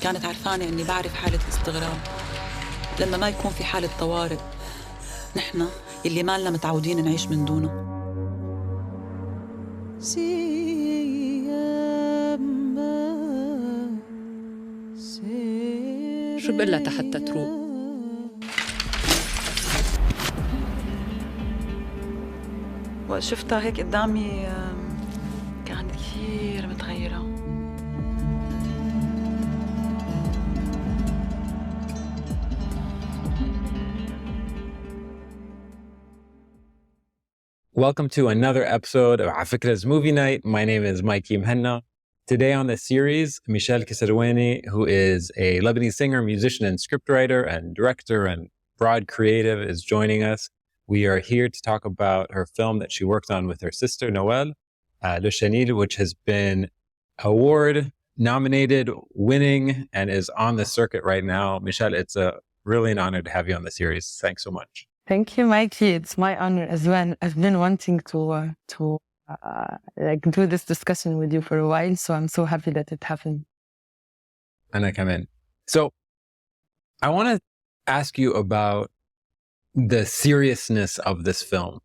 كانت عرفانة إني بعرف حالة الاستغراب لما ما يكون في حالة طوارئ نحن اللي ما لنا متعودين نعيش من دونه. شو بقلها حتى تروق؟ وقت شفتها هيك قدامي كانت كثير متغيرة. Welcome to another episode of Afikra's Movie Night. My name is Mikey Mhenna. Today on the series, Michelle Keserwany, who is a Lebanese singer, musician, and scriptwriter, and director, and broad creative, is joining us. We are here to talk about her film that she worked on with her sister, Noel, Les Chenilles, which has been award nominated, winning, and is on the circuit right now. Michelle, it's really an honor to have you on the series. Thanks so much. Thank you, Mikey. It's my honor as well. I've been wanting to do this discussion with you for a while, so I'm so happy that it happened. And I come in. So I want to ask you about the seriousness of this film,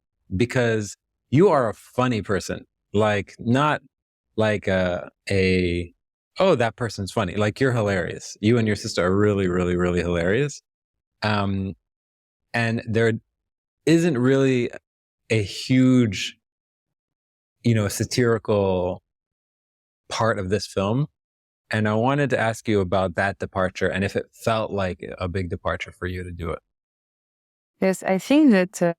because you are a funny person, like not like oh, that person's funny. Like, you're hilarious. You and your sister are really, really, really hilarious. And there isn't really a huge, satirical part of this film. And I wanted to ask you about that departure and if it felt like a big departure for you to do it. Yes, I think that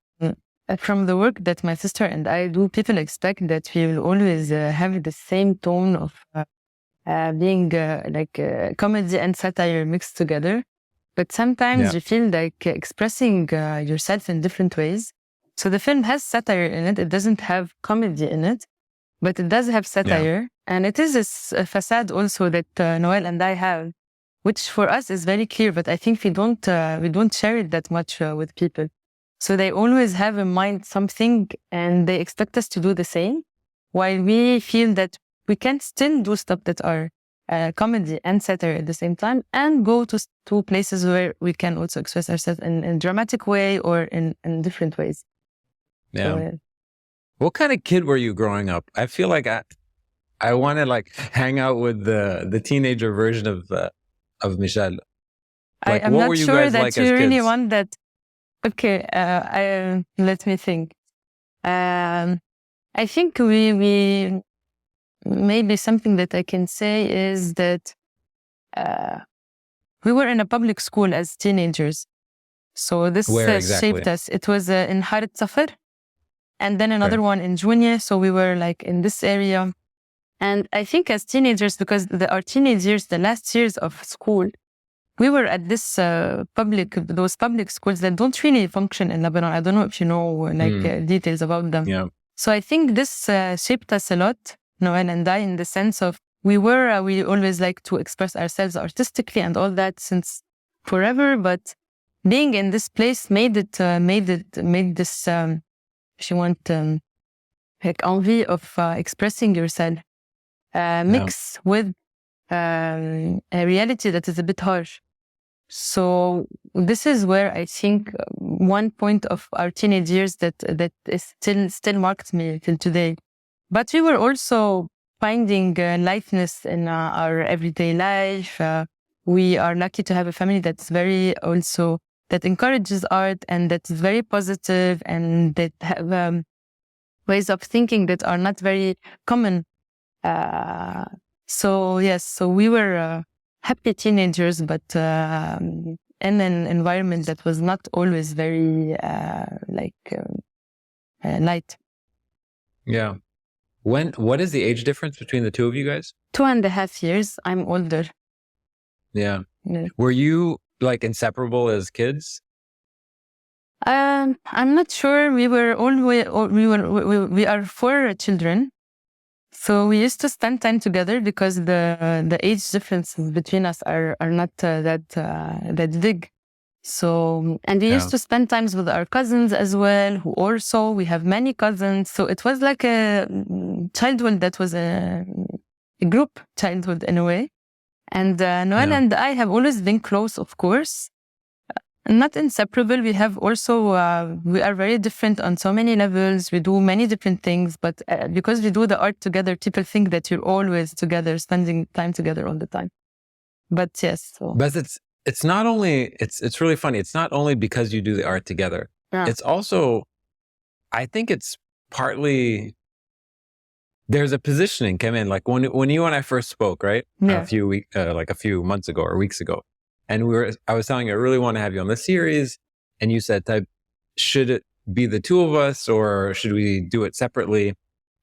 from the work that my sister and I do, people expect that we will always have the same tone of being comedy and satire mixed together. But sometimes you feel like expressing yourself in different ways. So the film has satire in it. It doesn't have comedy in it, but it does have satire. Yeah. And it is a facade also that Noel and I have, which for us is very clear, but I think we don't share it that much with people. So they always have in mind something and they expect us to do the same, while we feel that we can still do stuff that are comedy and satire at the same time, and go to places where we can also express ourselves in a dramatic way or in different ways. Yeah. So, what kind of kid were you growing up? I feel like I want to hang out with the teenager version of Michelle. I'm what not were you sure guys that like you as really kids? want that. Okay, let me think. I think we maybe something that I can say is that we were in a public school as teenagers. So this Where exactly? shaped us. It was in Harit Safar, and then another one in Junior. So we were in this area. And I think as teenagers, because our teenage years, the last years of school, we were at this those public schools that don't really function in Lebanon. I don't know if you know details about them. Yeah. So I think this shaped us a lot, Noel and I, in the sense of we always like to express ourselves artistically and all that since forever. But being in this place made this, if you want, envy of expressing yourself, mix with a reality that is a bit harsh. So this is where I think one point of our teenage years that is still marked me till today. But we were also finding lightness in our everyday life. We are lucky to have a family that's that encourages art and that's very positive and that have ways of thinking that are not very common. So we were happy teenagers, but in an environment that was not always very light. Yeah. What is the age difference between the two of you guys? 2.5 years. I'm older. Yeah. Were you inseparable as kids? I'm not sure. We are 4 children. So we used to spend time together because the age differences between us are not that big. So, and we used to spend times with our cousins as well, who also, we have many cousins. So it was like a childhood that was a group childhood in a way. And Noel and I have always been close, of course. Not inseparable. We have also, we are very different on so many levels. We do many different things, but because we do the art together, people think that you're always together, spending time together all the time. But yes. So. But it's not only, it's really funny. It's not only because you do the art together. Yeah. It's also, I think it's partly, there's a positioning, Kemen, like when you and I first spoke, right? Yeah. A few months ago or weeks ago. And I was telling you, I really want to have you on the series. And you said, should it be the two of us or should we do it separately?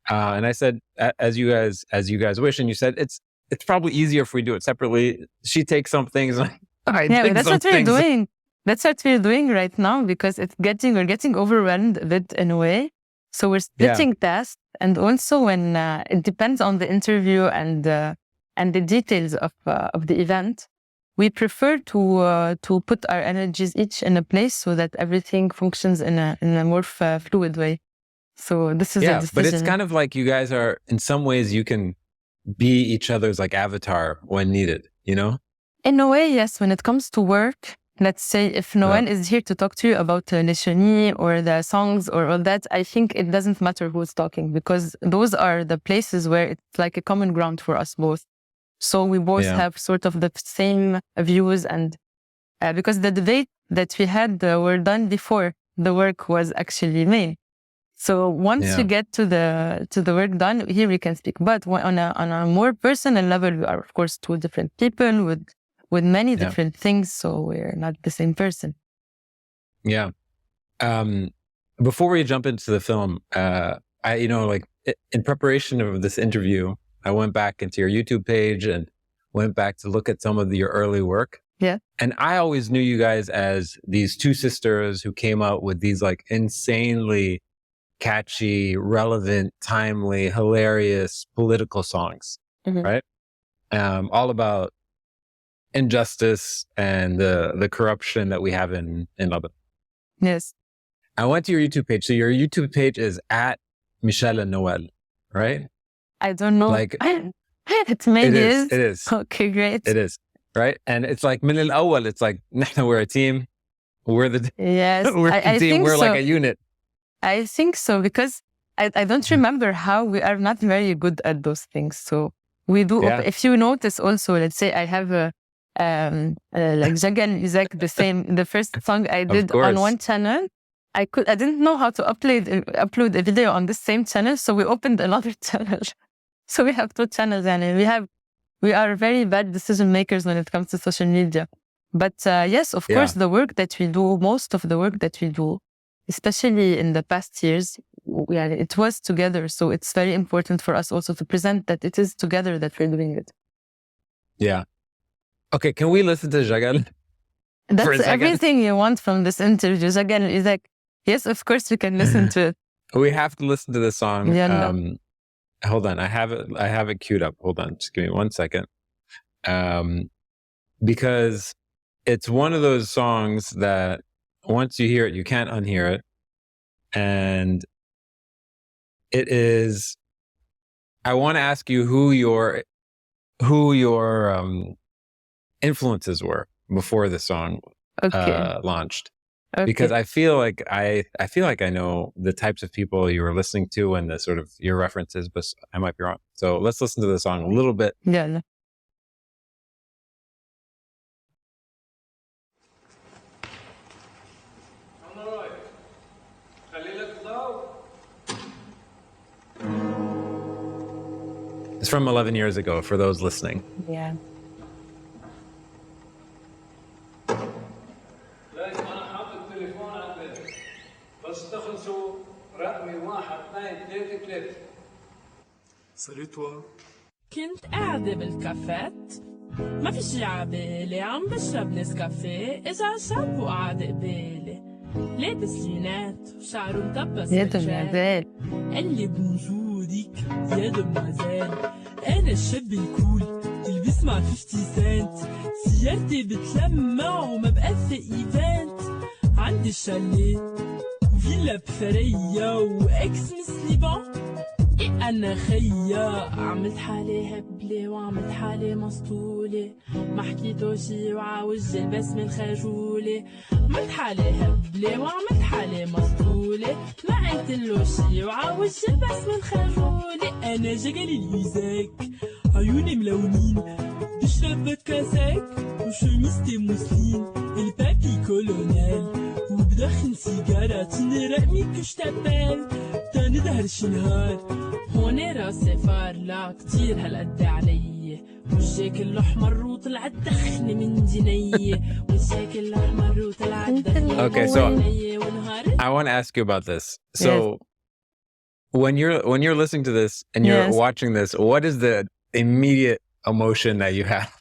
And I said, as you guys wish. And you said, it's probably easier if we do it separately. She takes some things. Yeah, that's what we're doing. That's what we're doing right now because we're getting overwhelmed a bit in a way. So we're splitting tasks. And also when it depends on the interview and the details of the event. We prefer to put our energies each in a place so that everything functions in a more fluid way. So this is a decision. But it's kind of like you guys are, in some ways, you can be each other's like avatar when needed, you know? In a way, yes. When it comes to work, let's say if Noel is here to talk to you about Les Chenilles or the songs or all that, I think it doesn't matter who's talking because those are the places where it's like a common ground for us both. So we both have sort of the same views and because the debate that we had were done before the work was actually made. So once you get to the work done, here we can speak. But on a more personal level, we are of course two different people with many different things. So we're not the same person. Yeah. Before we jump into the film, in preparation of this interview, I went back into your YouTube page and went back to look at some of your early work. Yeah. And I always knew you guys as these two sisters who came out with these like insanely catchy, relevant, timely, hilarious political songs, right? All about injustice and the corruption that we have in Lebanon. Yes. I went to your YouTube page. So your YouTube page is at Michelle and Noel, right? I don't know. Like, it maybe is. It is. Okay, great. It is, right? And it's like min al-awwal, it's like we're a team. We're the we're a team. We're like a unit. I think so because I don't remember how we are not very good at those things. So we do. If you notice, also, let's say I have like Jagal El-Usek, the first song I did on one channel. I didn't know how to upload a video on the same channel, so we opened another channel. So we have two channels, and we are very bad decision makers when it comes to social media. But yes, of course, the work that we do, most of the work that we do, especially in the past years, it was together. So it's very important for us also to present that it is together that we're doing it. Yeah. Okay, can we listen to Jagal? That's everything you want from this interview. Jagal is like, yes, of course we can listen to it. We have to listen to the song. Yeah, hold on, I have it queued up. Hold on, just give me 1 second. Because it's one of those songs that once you hear it, you can't unhear it. And it is, I want to ask you who your influences were before the song launched. Okay. Because I feel like I know the types of people you were listening to and the sort of your references, but I might be wrong. So let's listen to the song a little bit. Yeah. It's from 11 years ago for those listening. Yeah. كنت قاعدة بالكافيت ما في شي عبالي عم بشرب نسكافيه إجا شاب وقعد قبالي لابس جينات وشعره مطبس مجال قال لي بوجودك يا دمازال أنا الشاب الكول اللي بيسمع 50 سنت سيارتي بتلمع وما بقى في ايفنت عندي شاليه وفيلا بفرية واكس مس ليبان أنا خيا عملت حالي هبلة وعملت حالي مسطولة ما حكيتو شي وعاوج البس من الخجولة عملت حالي هبلة وعملت حالي مسطولة ما قلتلو شي وعاوج البس من الخجولة أنا جقل اليوزك عيوني ملونين بشرب كاسك وشميستي موسلين البابي كولونيل وبدخن سيجارة تنرقني كشتبال تاني دهرش نهار هون راسي فارلة كتير هالقد علي وجهك الأحمر وطلعت دخن من ديني وجهك الأحمر وطلعت دخن Okay, so I want to ask you about this. So when you're listening to this and you're watching this, what is the immediate emotion that you have?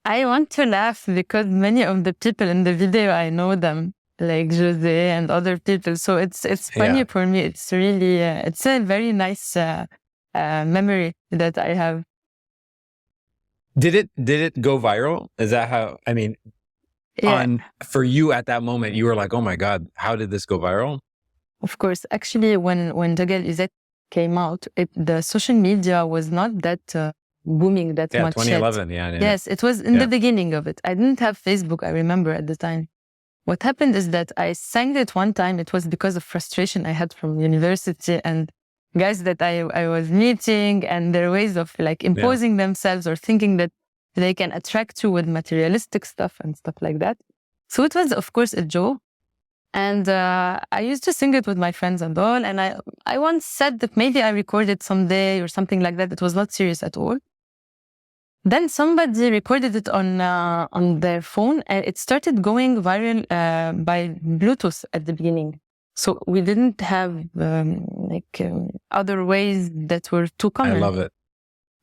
I want to laugh because many of the people in the video, I know them, like Jose and other people. So it's funny for me. It's really, it's a very nice memory that I have. Did it go viral? Is that how, I mean, for you at that moment, you were like, oh my God, how did this go viral? Of course. Actually, when Jagal El-Usek came out, the social media was not that booming that much 2011, yet. Yes, it was in the beginning of it. I didn't have Facebook, I remember at the time. What happened is that I sang it one time. It was because of frustration I had from university and guys that I was meeting and their ways of like imposing themselves or thinking that they can attract you with materialistic stuff and stuff like that. So it was, of course, a joke. And I used to sing it with my friends and all. And I once said that maybe I recorded someday or something like that. It was not serious at all. Then somebody recorded it on their phone and it started going viral by Bluetooth at the beginning. So we didn't have other ways that were too common. I love it.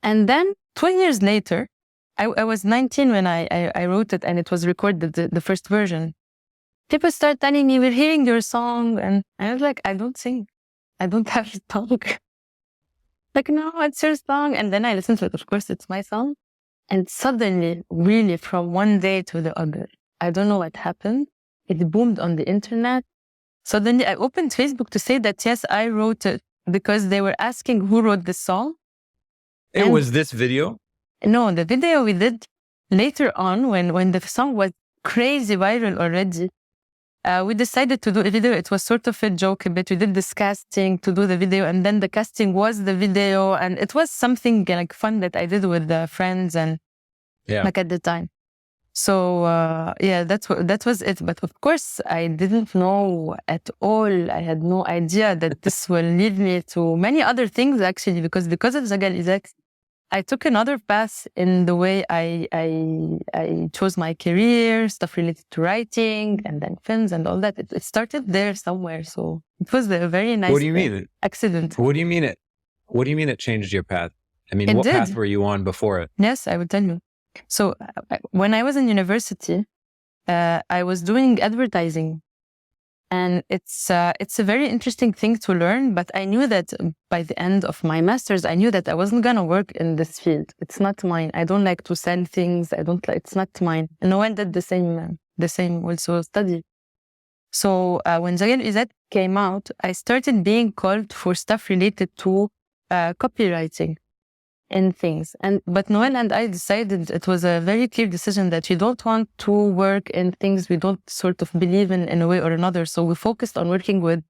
And then 12 years later, I was 19 when I wrote it and it was recorded, the first version. People start telling me, we're hearing your song. And I was like, I don't sing. I don't have a song. Like, no, it's your song. And then I listened to it. Of course, it's my song. And suddenly, really from one day to the other, I don't know what happened. It boomed on the internet. Suddenly, I opened Facebook to say that, yes, I wrote it because they were asking who wrote the song. It was this video? No, the video we did later on when the song was crazy viral already. We decided to do a video. It was sort of a joke a bit. We did this casting to do the video, and then the casting was the video, and it was something like fun that I did with friends and like at the time. So that was it. But of course, I didn't know at all. I had no idea that this will lead me to many other things actually, because of Jagal El-Usek, I took another path in the way I chose my career, stuff related to writing and then films and all that. It started there somewhere. So it was a very nice accident. What do you mean it changed your path? I mean, what path were you on before it? Yes, I will tell you. So when I was in university, I was doing advertising. And it's a very interesting thing to learn, but I knew that by the end of my master's, I knew that I wasn't going to work in this field. It's not mine. I don't like to sell things. It's not mine. And Noel did the same also study. So when Jagal El-Usek came out, I started being called for stuff related to copywriting and things. But Noel and I decided it was a very clear decision that we don't want to work in things we don't sort of believe in a way or another. So we focused on working with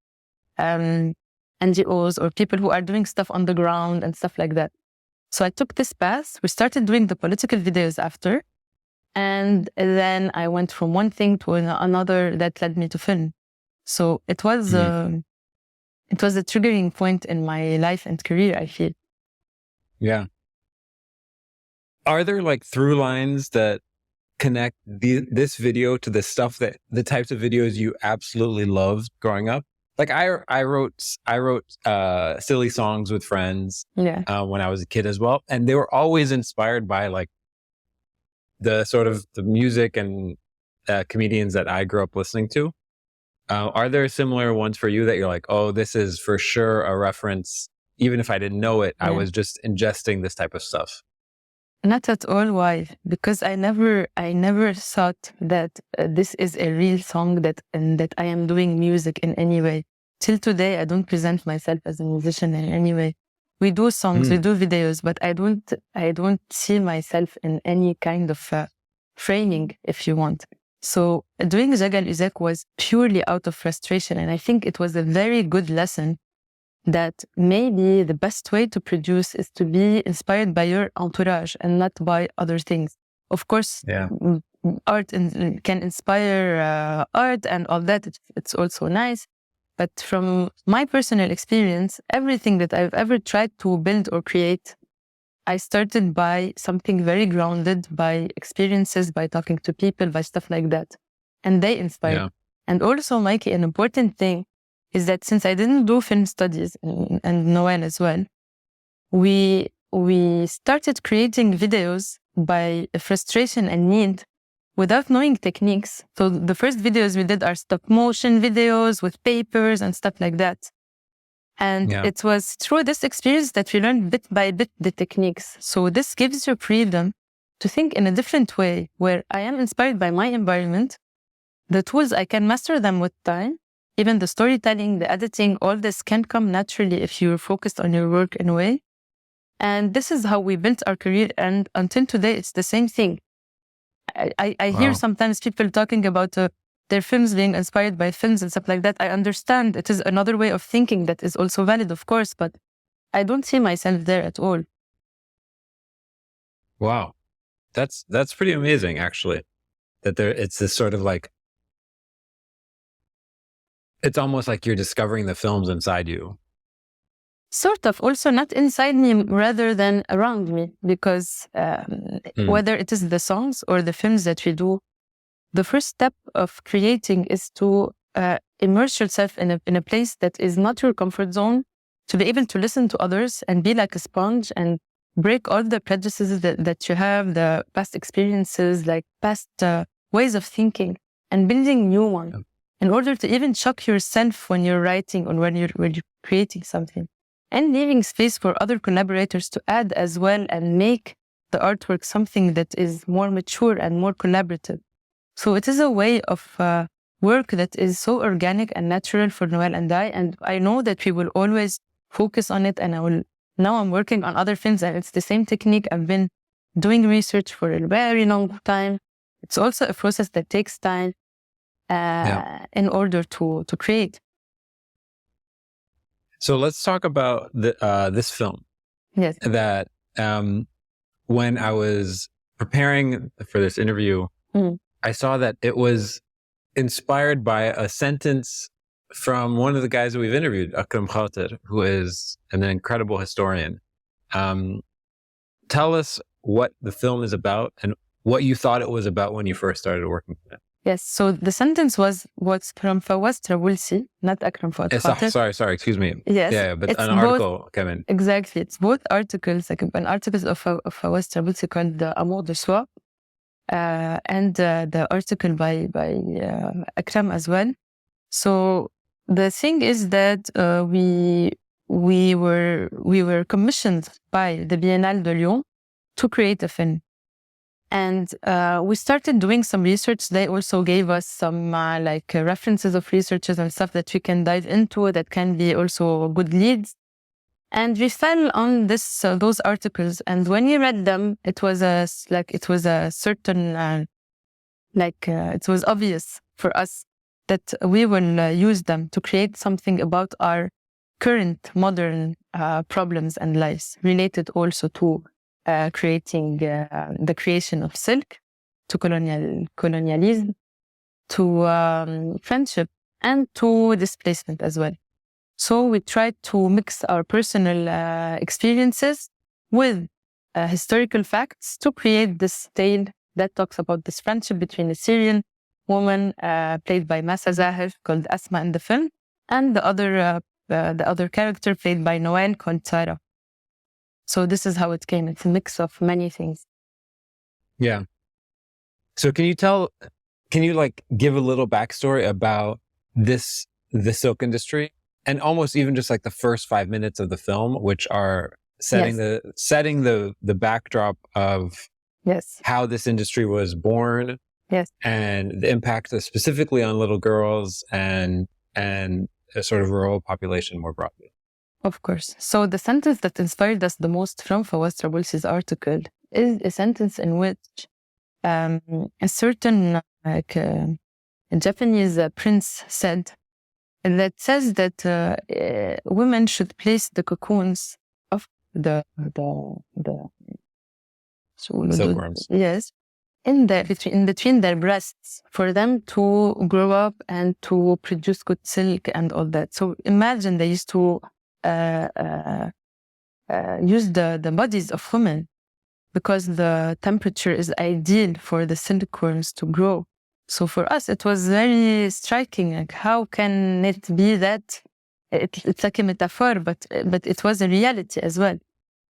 NGOs or people who are doing stuff on the ground and stuff like that. So I took this path. We started doing the political videos after. And then I went from one thing to another that led me to film. So it was a triggering point in my life and career, I feel. Yeah. Are there like through lines that connect this video to the types of videos you absolutely loved growing up? Like I wrote silly songs with friends when I was a kid as well. And they were always inspired by like the sort of the music and comedians that I grew up listening to. Are there similar ones for you that you're like, oh, this is for sure a reference? Even if I didn't know it, I was just ingesting this type of stuff. Not at all. Why? Because I never thought that this is a real song and that I am doing music in any way. till today, I don't present myself as a musician in any way. We do songs, we do videos, but I don't see myself in any kind of framing, if you want. So doing Jagal El-Usek was purely out of frustration. And I think it was a very good lesson that maybe the best way to produce is to be inspired by your entourage and not by other things. Of course, art can inspire art and all that. It's also nice. But from my personal experience, everything that I've ever tried to build or create, I started by something very grounded, by experiences, by talking to people, by stuff like that. And they inspired. Yeah. And also, Mikey, an important thing is that since I didn't do film studies, and Noel as well, we started creating videos by frustration and need without knowing techniques. So the first videos we did are stop motion videos with papers and stuff like that. And it was through this experience that we learned bit by bit the techniques. So this gives you freedom to think in a different way, where I am inspired by my environment. The tools, I can master them with time. Even the storytelling, the editing, all this can come naturally if you're focused on your work in a way. And this is how we built our career. And until today, it's the same thing. I hear sometimes people talking about their films being inspired by films and stuff like that. I understand it is another way of thinking that is also valid, of course, but I don't see myself there at all. Wow. That's pretty amazing, actually. That it's this sort of like, it's almost like you're discovering the films inside you. Sort of, also not inside me rather than around me, because whether it is the songs or the films that we do, the first step of creating is to immerse yourself in a place that is not your comfort zone, to be able to listen to others and be like a sponge and break all the prejudices that you have, the past experiences, like past ways of thinking, and building new ones in order to even shock yourself when you're writing or when you're creating something. And leaving space for other collaborators to add as well and make the artwork something that is more mature and more collaborative. So it is a way of work that is so organic and natural for Noel and I know that we will always focus on it. And now I'm working on other films and it's the same technique. I've been doing research for a very long time. It's also a process that takes time in order to create. So let's talk about this film. Yes. That when I was preparing for this interview, I saw that it was inspired by a sentence from one of the guys that we've interviewed, Akram Khater, who is an incredible historian. Tell us what the film is about and what you thought it was about when you first started working on it. Yes, so the sentence was what's from Fawaz Trawulsi, not Akram Khater. Sorry, excuse me. Yes. Yeah, but an article came in. Exactly, it's both articles, like an article of Fawaz Trawulsi called Amour de Soi, and the article by Akram as well. So the thing is that we were commissioned by the Biennale de Lyon to create a film. And we started doing some research. They also gave us some references of researchers and stuff that we can dive into that can be also good leads. And we fell on those articles. And when we read them, it was obvious for us that we will use them to create something about our current modern problems and lives, related also to creating the creation of silk, to colonialism, to friendship, and to displacement as well. So we tried to mix our personal experiences with historical facts to create this tale that talks about this friendship between a Syrian woman played by Massa Zahir called Asma in the film, and the other character played by Noel called Tara. So this is how it came. It's a mix of many things. Yeah. So can you give a little backstory about the silk industry, and almost even just like the first 5 minutes of the film, which are setting the backdrop of how this industry was born, and the impact specifically on little girls and a sort of rural population more broadly. Of course. So the sentence that inspired us the most from Fawaz Trabulsi's article is a sentence in which a certain Japanese prince said, that says that women should place the cocoons of the Silkworms. Yes, in between their breasts for them to grow up and to produce good silk and all that. So imagine they used to use the bodies of women because the temperature is ideal for the silkworms to grow. So for us, it was very striking. Like, how can it be that it's like a metaphor, but it was a reality as well.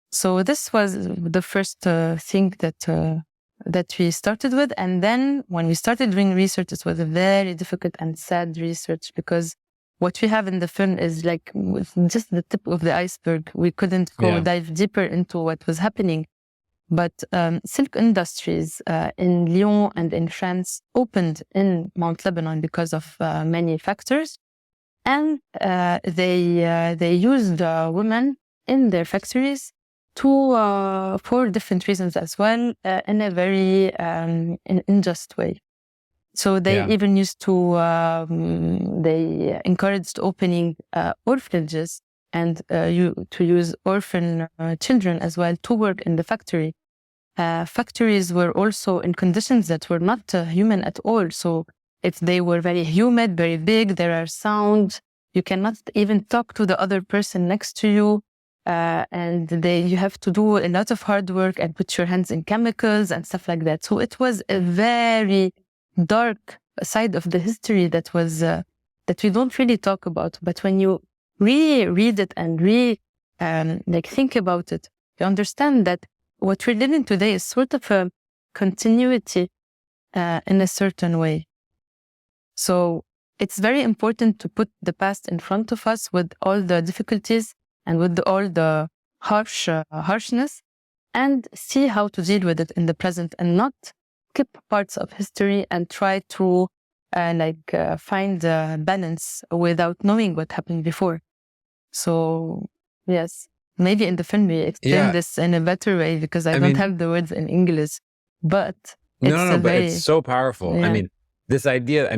So this was the first thing that we started with. And then when we started doing research, it was a very difficult and sad research because what we have in the film is like just the tip of the iceberg. We couldn't go dive deeper into what was happening. But silk industries in Lyon and in France opened in Mount Lebanon because of many factors. And they used women in their factories for different reasons as well, in a very unjust way. So they even used to, they encouraged opening orphanages and to use orphan children as well to work in the factory. Factories were also in conditions that were not human at all. So if they were very humid, very big, there are sounds, you cannot even talk to the other person next to you. And you have to do a lot of hard work and put your hands in chemicals and stuff like that. So it was a very dark side of the history that was that we don't really talk about. But when you read it and think about it, you understand that what we're living today is sort of a continuity in a certain way. So it's very important to put the past in front of us with all the difficulties and with all the harshness, and see how to deal with it in the present and not skip parts of history and try to find a balance without knowing what happened before. So, yes, maybe in the film we explain this in a better way because I don't have the words in English, but but it's so powerful. Yeah. I mean, this idea,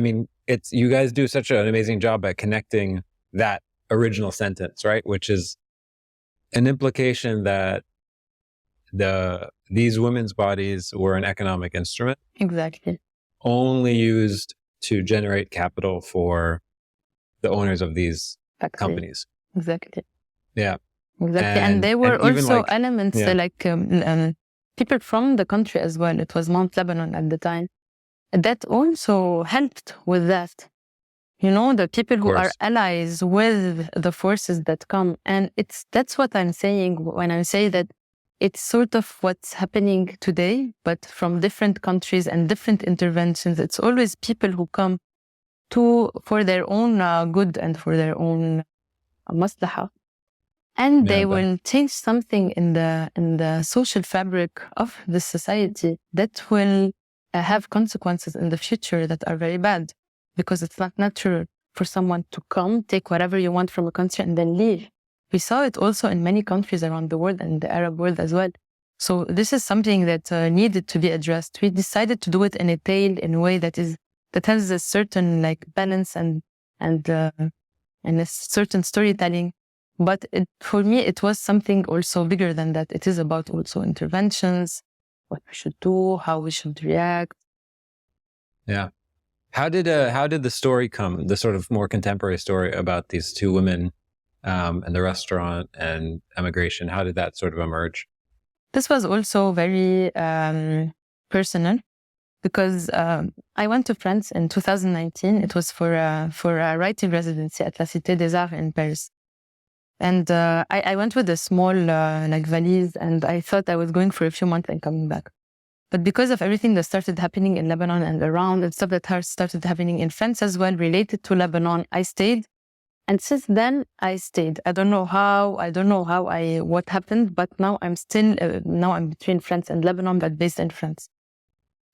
you guys do such an amazing job at connecting that original sentence, right? Which is an implication that these women's bodies were an economic instrument. Exactly. Only used to generate capital for the owners of these companies. Exactly. Yeah. Exactly. And there were also elements people from the country as well. It was Mount Lebanon at the time. That also helped with that. You know, the people who are allies with the forces that come. And that's what I'm saying when I say that it's sort of what's happening today, but from different countries and different interventions. It's always people who come for their own good and for their own maslaha. And they will change something in the social fabric of the society that will have consequences in the future that are very bad. Because it's not natural for someone to come, take whatever you want from a country and then leave. We saw it also in many countries around the world and the Arab world as well. So this is something that needed to be addressed. We decided to do it in a tale, in a way that has a certain balance and a certain storytelling. But for me, it was something also bigger than that. It is about also interventions, what we should do, how we should react. Yeah. How did the story come, the sort of more contemporary story about these two women and the restaurant and emigration? How did that sort of emerge? This was also very personal because I went to France in 2019. It was for a writing residency at La Cité des Arts in Paris. And I went with a small valise, and I thought I was going for a few months and coming back. But because of everything that started happening in Lebanon and around, and stuff that started happening in France as well, related to Lebanon, I stayed. And since then, I stayed. I don't know what happened, but now I'm between France and Lebanon, but based in France.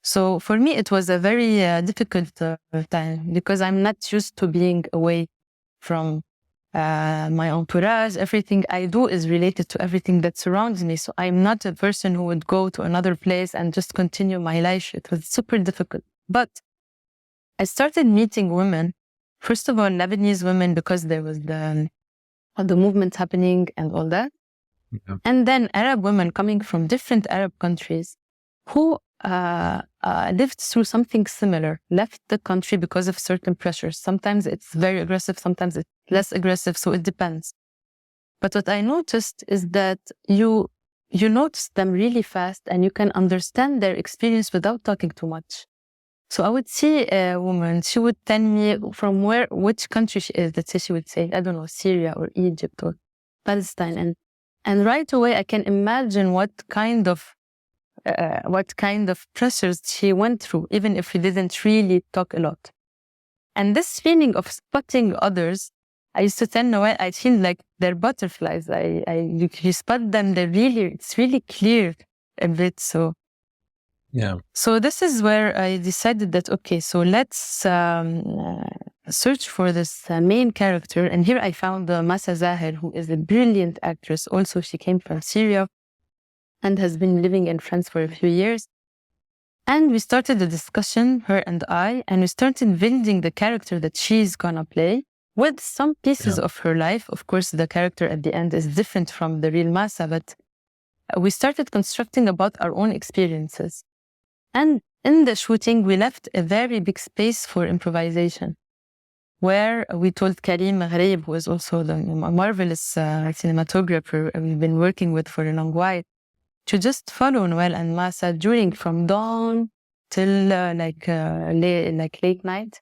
So for me, it was a very difficult time because I'm not used to being away from my entourage. Everything I do is related to everything that surrounds me. So I'm not a person who would go to another place and just continue my life. It was super difficult. But I started meeting women, first of all, Lebanese women, because there was the movement happening and all that. Yeah. And then Arab women coming from different Arab countries who lived through something similar, left the country because of certain pressures. Sometimes it's very aggressive, sometimes it's less aggressive, so it depends. But what I noticed is that you notice them really fast and you can understand their experience without talking too much. So I would see a woman, she would tell me from which country she is. Let's say she would say, I don't know, Syria or Egypt or Palestine. And right away I can imagine what kind of pressures she went through, even if we didn't really talk a lot. And this feeling of spotting others, I used to tell Noel, I feel like they're butterflies. You spot them, it's really clear a bit. So Yeah. So this is where I decided that, okay, so let's search for this main character. And here I found Masa Zahir, who is a brilliant actress. Also, she came from Syria and has been living in France for a few years. And we started the discussion, her and I, and we started building the character that she's gonna play with some pieces of her life. Of course, the character at the end is different from the real Masa, but we started constructing about our own experiences. And in the shooting, we left a very big space for improvisation, where we told Karim Maghreb, who is also the marvelous cinematographer we've been working with for a long while, to just follow Noel and Masa from dawn till late night,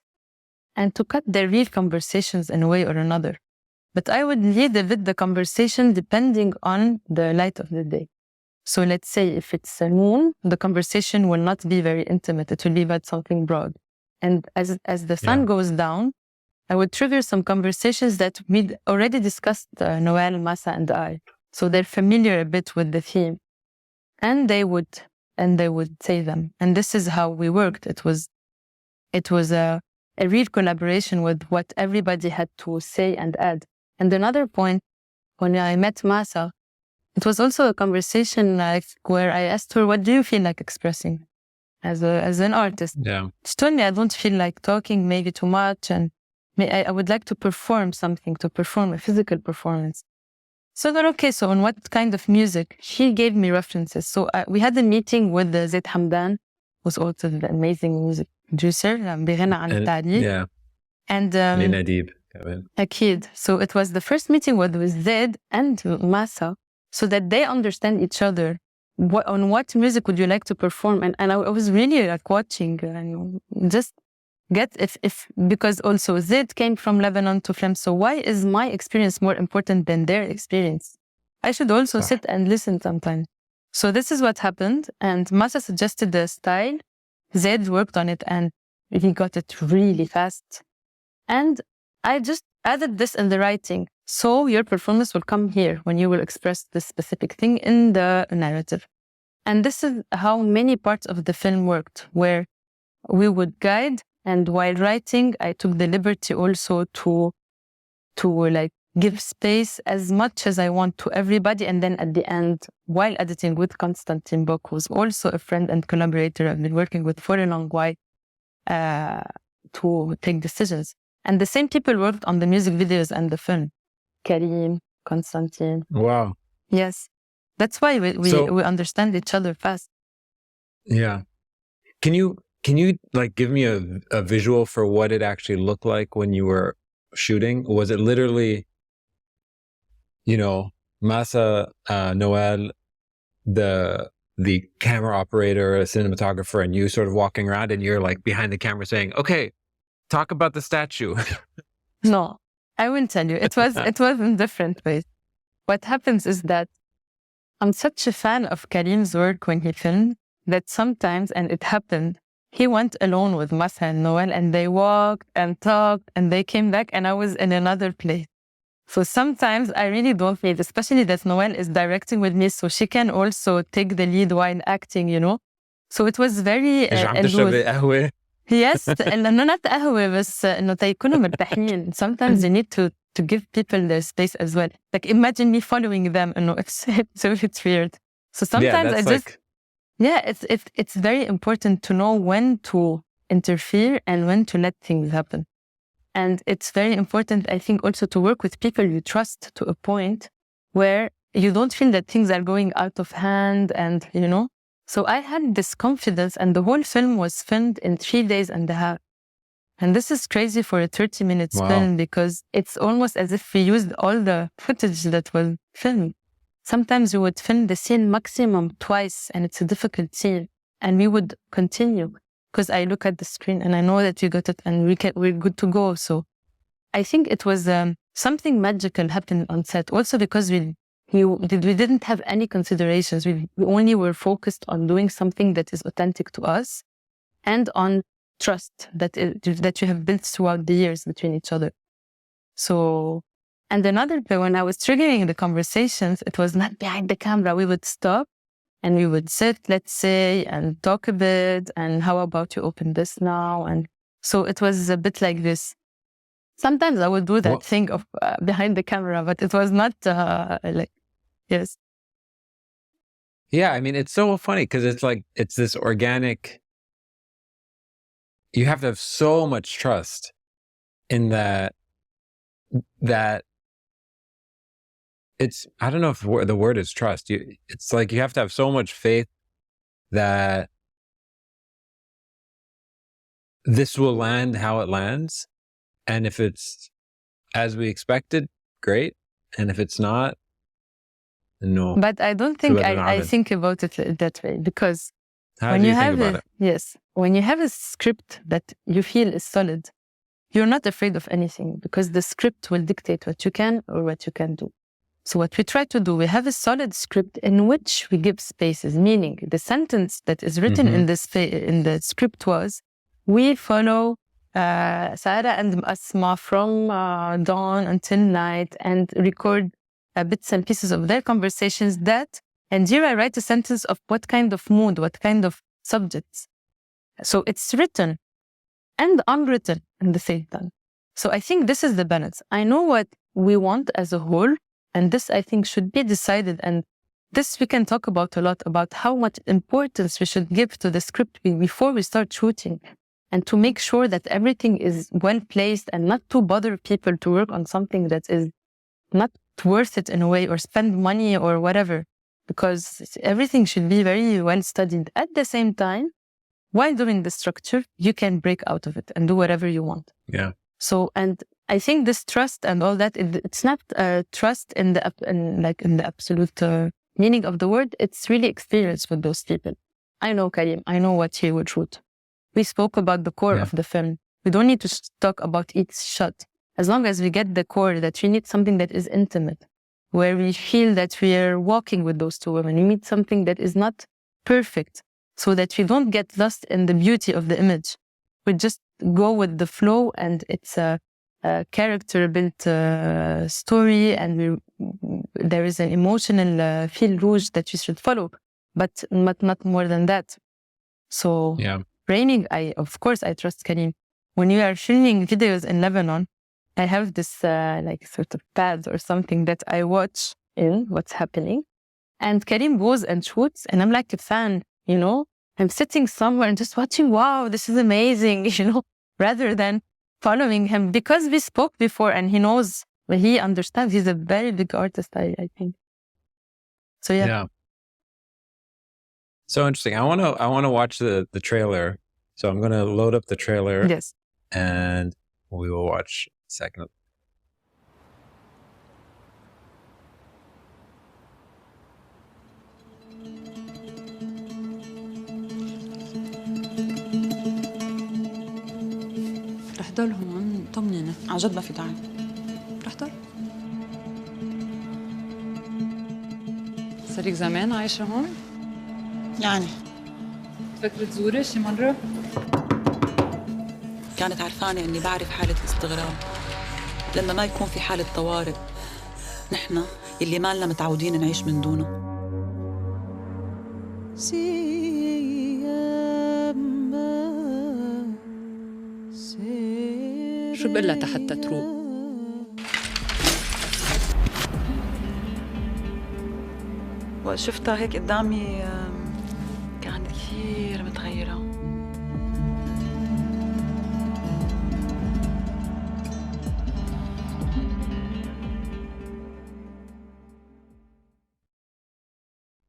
and to cut their real conversations in a way or another. But I would lead a bit the conversation depending on the light of the day. So let's say if it's a moon, the conversation will not be very intimate. It will be about something broad. And as the sun goes down, I would trigger some conversations that we'd already discussed, Noel, Masa, and I. So they're familiar a bit with the theme. And they would say them. And this is how we worked. It was a real collaboration with what everybody had to say and add. And another point, when I met Masa, it was also a conversation where I asked her, what do you feel like expressing as an artist? Yeah. She told me, I don't feel like talking maybe too much, and I would like to perform something, to perform a physical performance. So I thought, okay, so on what kind of music? She gave me references. So we had a meeting with Zaid Hamdan, who's also the amazing music producer, بيغنى عن التعليق. Yeah. And Nadib. أكيد. So it was the first meeting with Zaid and Masa, so that they understand each other. On what music would you like to perform? And I was really like watching and just get if because also Zaid came from Lebanon to film. So why is my experience more important than their experience? I should also sit and listen sometimes. So this is what happened. And Masa suggested the style. Zaid worked on it and he got it really fast. And I just added this in the writing. So your performance will come here when you will express this specific thing in the narrative. And this is how many parts of the film worked, where we would guide, and while writing, I took the liberty also to like give space as much as I want to everybody. And then at the end, while editing with Constantine Bock, who's also a friend and collaborator I've been working with for a long while, to take decisions. And the same people worked on the music videos and the film. Karim, Constantine. Wow. Yes. That's why we understand each other fast. Yeah. Can you like give me a visual for what it actually looked like when you were shooting? Was it literally, Masa, Noel, the camera operator, a cinematographer, and you sort of walking around and you're like behind the camera saying, okay, talk about the statue? No, I will tell you. It was in different ways. What happens is that I'm such a fan of Karim's work when he filmed that sometimes, and it happened, he went alone with Masa and Noel and they walked and talked and they came back and I was in another place. So sometimes I really don't need, especially that Noel is directing with me, so she can also take the lead while acting, So it was very loose. Yes, إنه not قهوة بس إنه تيكونوا مرتاحين. Sometimes you need to give people their space as well. Like imagine me following them إنه it's weird. So sometimes that's I just like, it's very important to know when to interfere and when to let things happen. And it's very important, I think, also to work with people you trust to a point where you don't feel that things are going out of hand and, you know. So I had this confidence, and the whole film was filmed in 3 days and a half. And this is crazy for a 30-minute Wow. film because it's almost as if we used all the footage that was filmed. Sometimes we would film the scene maximum twice, and it's a difficult scene, and we would continue because I look at the screen and I know that we got it and we're good to go. So I think it was something magical happened on set. Also because we didn't have any considerations. We only were focused on doing something that is authentic to us and on trust that you have built throughout the years between each other. So, and another thing, when I was triggering the conversations, it was not behind the camera. We would stop and we would sit, let's say, and talk a bit. And how about you open this now? And so it was a bit like this. Sometimes I would do that thing of behind the camera, but it was not like, yes. Yeah, I mean, it's so funny because it's like, it's this organic, you have to have so much trust in that it's, I don't know if the word is trust. It's like you have to have so much faith that this will land how it lands. And if it's as we expected, great. And if it's not, no. But I don't think I think about it that way because when you have when you have a script that you feel is solid, you're not afraid of anything because the script will dictate what you can or what you can do. So what we try to do, we have a solid script in which we give spaces, meaning the sentence that is written in the script was, we follow Sarah and Asma from dawn until night and record bits and pieces of their conversations and here I write a sentence of what kind of mood, what kind of subjects. So it's written and unwritten at the same time. So I think this is the balance. I know what we want as a whole, and this I think should be decided. And this we can talk about a lot, about how much importance we should give to the script before we start shooting, and to make sure that everything is well placed and not to bother people to work on something that is not worth it in a way or spend money or whatever, because everything should be very well studied. At the same time, while doing the structure, you can break out of it and do whatever you want. Yeah. So, and I think this trust and all that, it's not trust in the absolute meaning of the word. It's really experience with those people. I know Karim. I know what he would shoot. We spoke about the core of the film. We don't need to talk about each shot. As long as we get the core, that we need something that is intimate, where we feel that we are walking with those two women. We need something that is not perfect, so that we don't get lost in the beauty of the image. We just go with the flow, and it's a character-built story, and there is an emotional fil rouge that you should follow, but not more than that. So, framing, of course, I trust Karim. When you are filming videos in Lebanon, I have this like sort of pad or something that I watch in what's happening, and Karim goes and shoots, and I'm like a fan, you know. I'm sitting somewhere and just watching, wow, this is amazing, you know, rather than following him because we spoke before and he knows, he understands. He's a very big artist, I think. So yeah. So interesting. I want to watch the trailer. So I'm going to load up the trailer. Yes. And we will watch a second. رح ضل هون طمنيني عن جد ما في داعي. رح ضل. صار لك زمان عايشة هون؟ يعني فكرة تزوري شي مرة؟ كانت عرفانة إني بعرف حالة الاستغراب لما ما يكون في حالة طوارئ، نحن اللي ما لنا متعودين نعيش من دونه. تشرب إلا حتى تروق. وقت شفتها هيك قدامي كانت كثير متغيرة.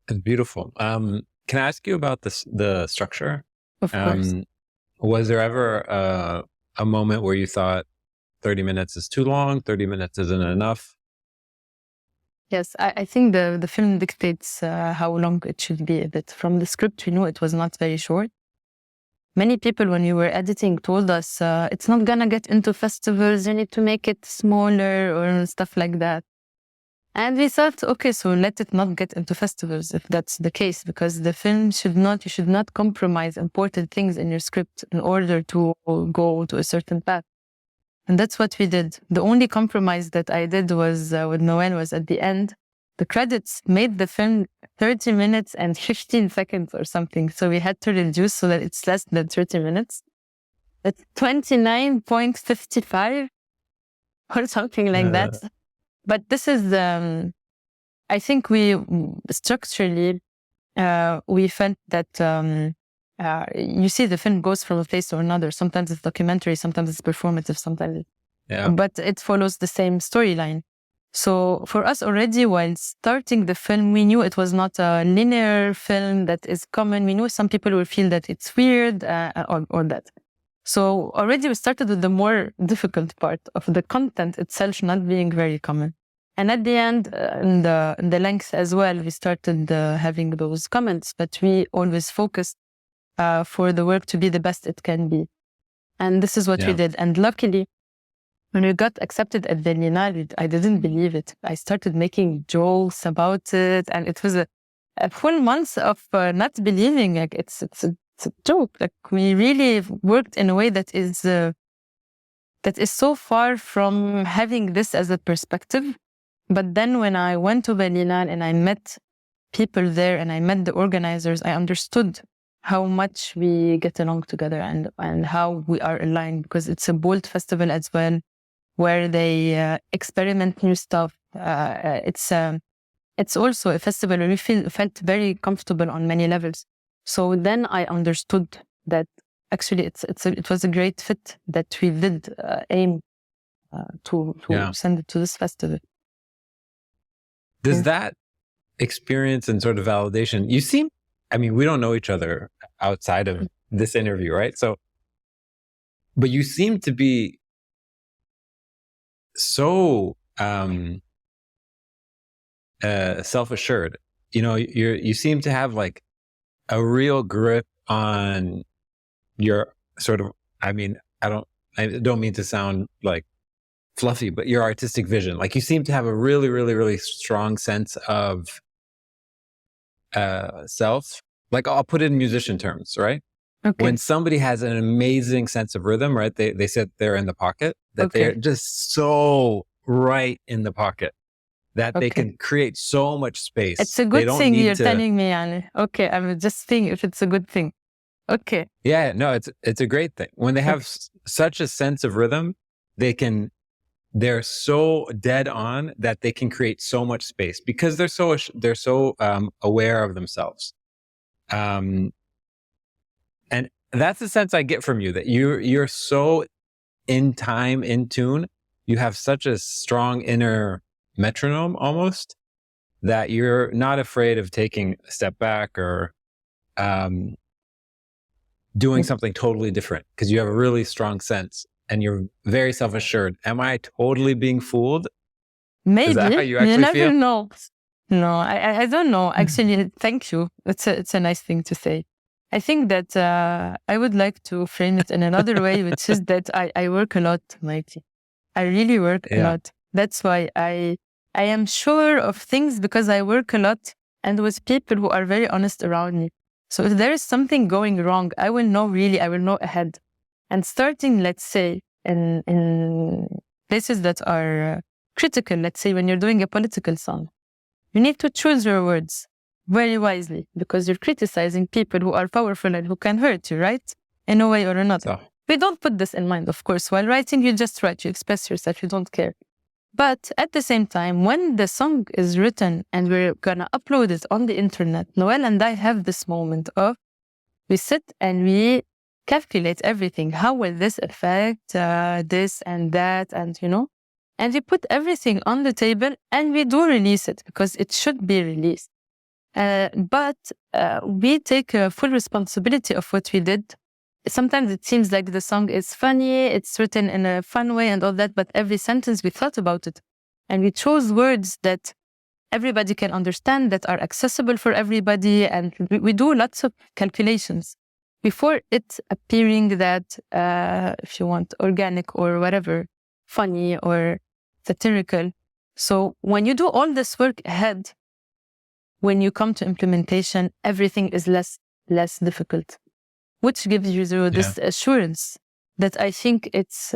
It's beautiful. Can I ask you about the structure? Of course. Was there ever a moment where you thought 30 minutes is too long, 30 minutes isn't enough? Yes, I think the film dictates how long it should be. That from the script, we knew it was not very short. Many people, when we were editing, told us it's not gonna get into festivals, you need to make it smaller or stuff like that. And we thought, okay, so let it not get into festivals if that's the case, because the film you should not compromise important things in your script in order to go to a certain path. And that's what we did. The only compromise that I did was with Noel was at the end. The credits made the film 30 minutes and 15 seconds or something. So we had to reduce so that it's less than 30 minutes. It's 29.55 or something like that. But this is, I think we structurally, we felt that, you see the film goes from a place to another. Sometimes it's documentary, sometimes it's performative, sometimes but it follows the same storyline. So for us already, while starting the film, we knew it was not a linear film that is common. We knew some people will feel that it's weird or that. So already we started with the more difficult part of the content itself not being very common. And at the end, in the length as well, we started having those comments, but we always focused for the work to be the best it can be. And this is what we did. And luckily, when we got accepted at Berlinale, I didn't believe it. I started making jokes about it, and it was a full month of not believing. Like it's a joke. Like we really worked in a way that is so far from having this as a perspective. But then when I went to Berlinale and I met people there and I met the organizers, I understood how much we get along together and how we are aligned, because it's a bold festival as well, where they experiment new stuff. It's also a festival where we felt very comfortable on many levels. So then I understood that actually it was a great fit that we did aim to send it to this festival. Does that experience and sort of validation, we don't know each other outside of this interview, right? So, but you seem to be so self-assured. You seem to have like a real grip on your sort of, I don't mean to sound like fluffy, but your artistic vision. Like you seem to have a really, really, really strong sense of self. Like I'll put it in musician terms, right? Okay. When somebody has an amazing sense of rhythm, right? They said they're in the pocket, that they're just so right in the pocket that they can create so much space. It's a good thing you're telling me, Annie. Okay, I'm just thinking if it's a good thing. Okay. Yeah, no, it's a great thing. When they have such a sense of rhythm, they're so dead on that they can create so much space because they're so aware of themselves. And that's the sense I get from you, that you're so in time, in tune. You have such a strong inner metronome almost, that you're not afraid of taking a step back or doing something totally different because you have a really strong sense. And you're very self-assured. Am I totally being fooled? Maybe. Is that how you actually you never feel? know. No, I don't know. Actually, thank you. It's a nice thing to say. I think that I would like to frame it in another way, which is that I work a lot, Mikey. I really work a lot. That's why I am sure of things, because I work a lot and with people who are very honest around me. So if there is something going wrong, I will know ahead. And starting, let's say, in places that are critical, let's say when you're doing a political song, you need to choose your words very wisely, because you're criticizing people who are powerful and who can hurt you, right? In a way or another. We don't put this in mind, of course. While writing, you just write, you express yourself, you don't care. But at the same time, when the song is written and we're gonna upload it on the internet, Noel and I have this moment of, we sit and we calculate everything. How will this affect this and that, and and we put everything on the table and we do release it because it should be released. But we take full responsibility of what we did. Sometimes it seems like the song is funny, it's written in a fun way and all that, but every sentence we thought about it. And we chose words that everybody can understand, that are accessible for everybody. And we do lots of calculations before it appearing that, if you want, organic or whatever, funny or satirical. So when you do all this work ahead, when you come to implementation, everything is less difficult, which gives you this assurance that I think it's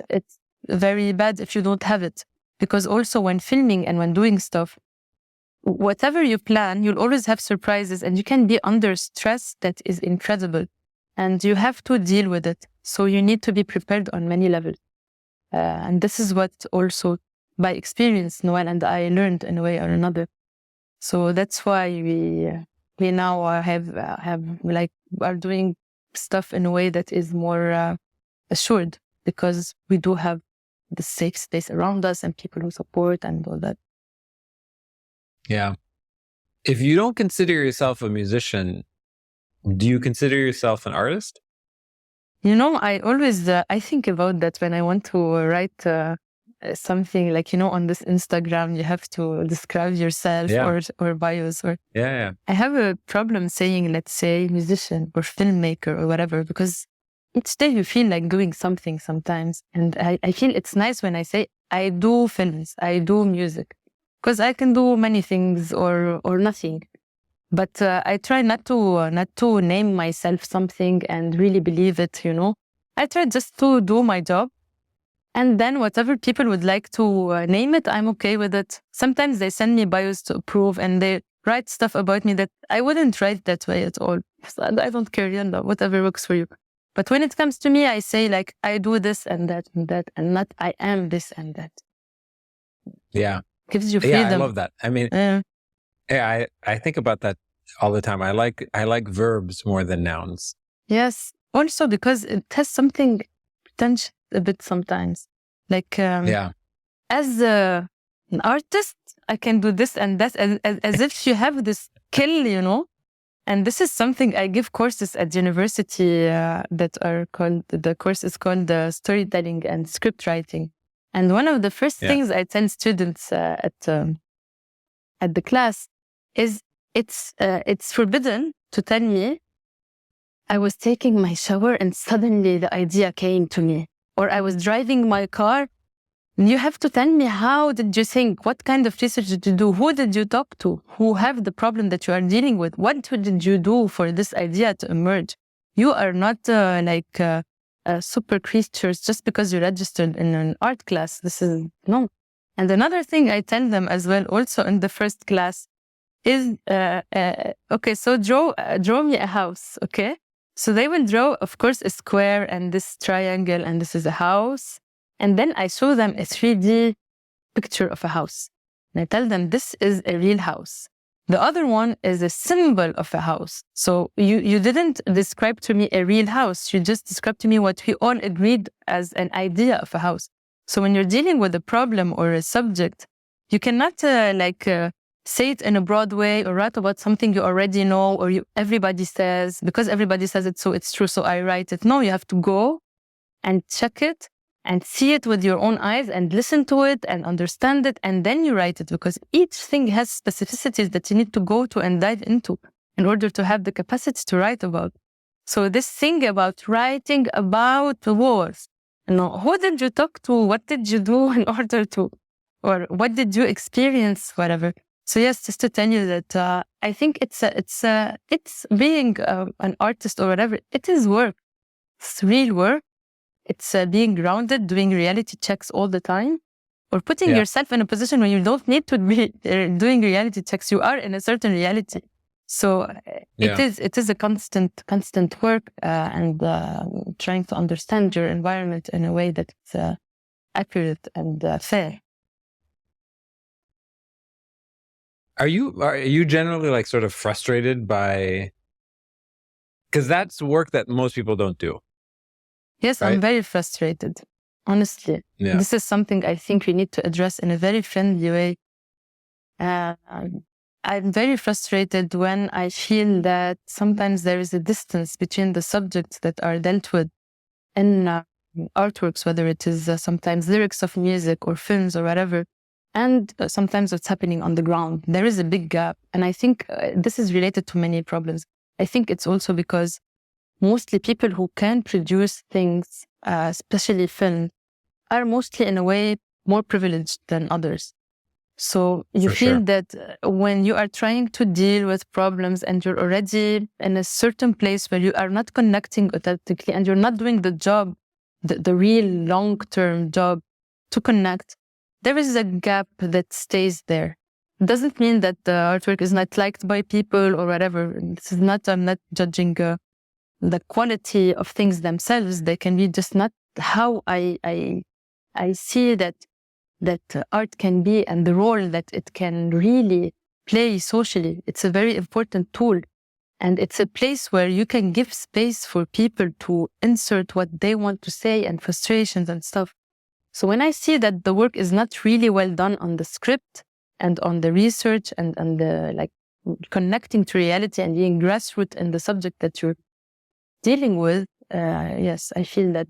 very bad if you don't have it. Because also when filming and when doing stuff, whatever you plan, you'll always have surprises and you can be under stress that is incredible. And you have to deal with it. So you need to be prepared on many levels. And this is what also, by experience, Noel and I learned in a way or another. So that's why we now are doing stuff in a way that is more assured, because we do have the safe space around us and people who support and all that. Yeah. If you don't consider yourself a musician, do you consider yourself an artist? I always I think about that when I want to write something like, on this Instagram, you have to describe yourself or bios. I have a problem saying, let's say, musician or filmmaker or whatever, because each day you feel like doing something sometimes. And I feel it's nice when I say, I do films, I do music, because I can do many things or nothing. But I try not to name myself something and really believe it, I try just to do my job. And then whatever people would like to name it, I'm okay with it. Sometimes they send me bios to approve and they write stuff about me that I wouldn't write that way at all. I don't care, whatever works for you. But when it comes to me, I say like, I do this and that, and not I am this and that. Yeah. Gives you freedom. Yeah, I love that. I mean, I think about that all the time. I like verbs more than nouns. Yes. Also because it has something pretentious a bit sometimes. Like, as an artist, I can do this and that, as if you have this skill, And this is something I give courses at university that are called, the course is called Storytelling and Script Writing. And one of the first things I tell students at the class is it's forbidden to tell me I was taking my shower and suddenly the idea came to me, or I was driving my car. You have to tell me, how did you think? What kind of research did you do? Who did you talk to? Who have the problem that you are dealing with? What did you do for this idea to emerge? You are not super creatures just because you registered in an art class. This is no. And another thing I tell them as well, also in the first class, is okay, so draw me a house, okay? So they will draw, of course, a square and this triangle, and this is a house. And then I show them a 3D picture of a house. And I tell them, this is a real house. The other one is a symbol of a house. So you didn't describe to me a real house. You just described to me what we all agreed as an idea of a house. So when you're dealing with a problem or a subject, you cannot say it in a broad way or write about something you already know, or everybody says, because everybody says it, so it's true, so I write it. No, you have to go and check it and see it with your own eyes and listen to it and understand it, and then you write it, because each thing has specificities that you need to go to and dive into in order to have the capacity to write about. So this thing about writing about the wars, who did you talk to? What did you do in order to, or what did you experience, whatever. So yes, just to tell you that I think it's being an artist or whatever, it is work. It's real work. It's being grounded, doing reality checks all the time, or putting yourself in a position where you don't need to be doing reality checks. You are in a certain reality. So it is a constant work and trying to understand your environment in a way that's accurate and fair. Are you generally like sort of frustrated by, because that's work that most people don't do? Yes, right? I'm very frustrated. Honestly, this is something I think we need to address in a very friendly way. I'm very frustrated when I feel that sometimes there is a distance between the subjects that are dealt with in artworks, whether it is sometimes lyrics of music or films or whatever, and sometimes what's happening on the ground. There is a big gap. And I think this is related to many problems. I think it's also because mostly people who can produce things, especially film, are mostly in a way more privileged than others. So you feel that when you are trying to deal with problems and you're already in a certain place where you are not connecting authentically and you're not doing the job, the real long-term job to connect, there is a gap that stays there. It doesn't mean that the artwork is not liked by people or whatever. This is not, I'm not judging the quality of things themselves. They can be just not how I see that art can be and the role that it can really play socially. It's a very important tool. And it's a place where you can give space for people to insert what they want to say and frustrations and stuff. So when I see that the work is not really well done on the script and on the research and the like connecting to reality and being grassroots in the subject that you're dealing with, yes, I feel that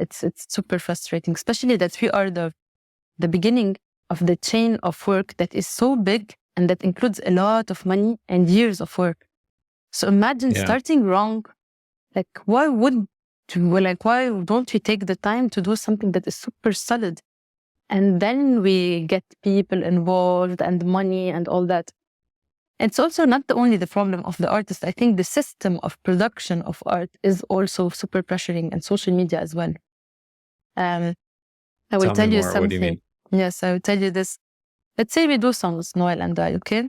it's super frustrating, especially that we are the beginning of the chain of work that is so big and that includes a lot of money and years of work. So imagine starting wrong. Like, why don't we take the time to do something that is super solid? And then we get people involved and money and all that. It's also not only the problem of the artist. I think the system of production of art is also super pressuring, and social media as well. I will tell you something. What do you mean? Yes, I will tell you this. Let's say we do songs, Noel and I, okay?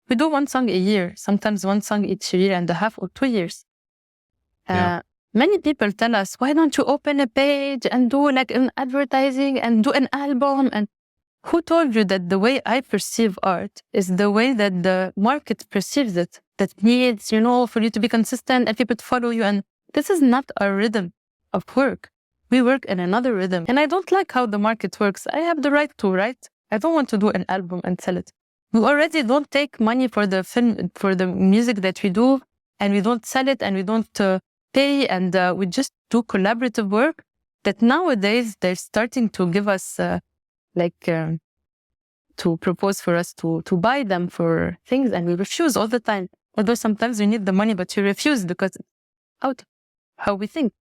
We do one song a year, sometimes one song each year and a half or 2 years. Many people tell us, why don't you open a page and do like an advertising and do an album? And who told you that the way I perceive art is the way that the market perceives it? That needs, for you to be consistent and people to follow you. And this is not our rhythm of work. We work in another rhythm. And I don't like how the market works. I have the right to, right? I don't want to do an album and sell it. We already don't take money for the film, for the music that we do, and we don't sell it and we don't pay, and we just do collaborative work that nowadays they're starting to give us to propose for us to buy them for things, and we refuse all the time. Although sometimes we need the money, but we refuse because it's out of how we think.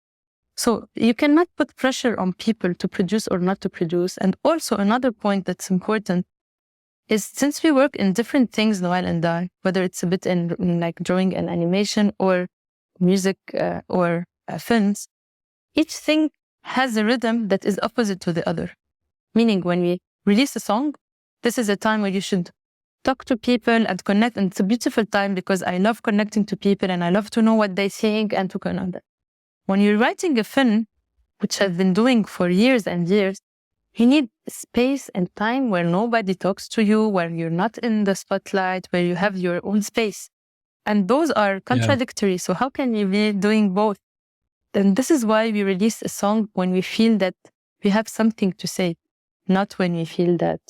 So you cannot put pressure on people to produce or not to produce. And also another point that's important is, since we work in different things, Noel and I, whether it's a bit in like drawing and animation or music or films, each thing has a rhythm that is opposite to the other. Meaning when we release a song, this is a time where you should talk to people and connect. And it's a beautiful time because I love connecting to people and I love to know what they think and to connect that. When you're writing a film, which I've been doing for years and years, you need space and time where nobody talks to you, where you're not in the spotlight, where you have your own space. And those are contradictory. So how can you be doing both? And this is why we release a song when we feel that we have something to say, not when we feel that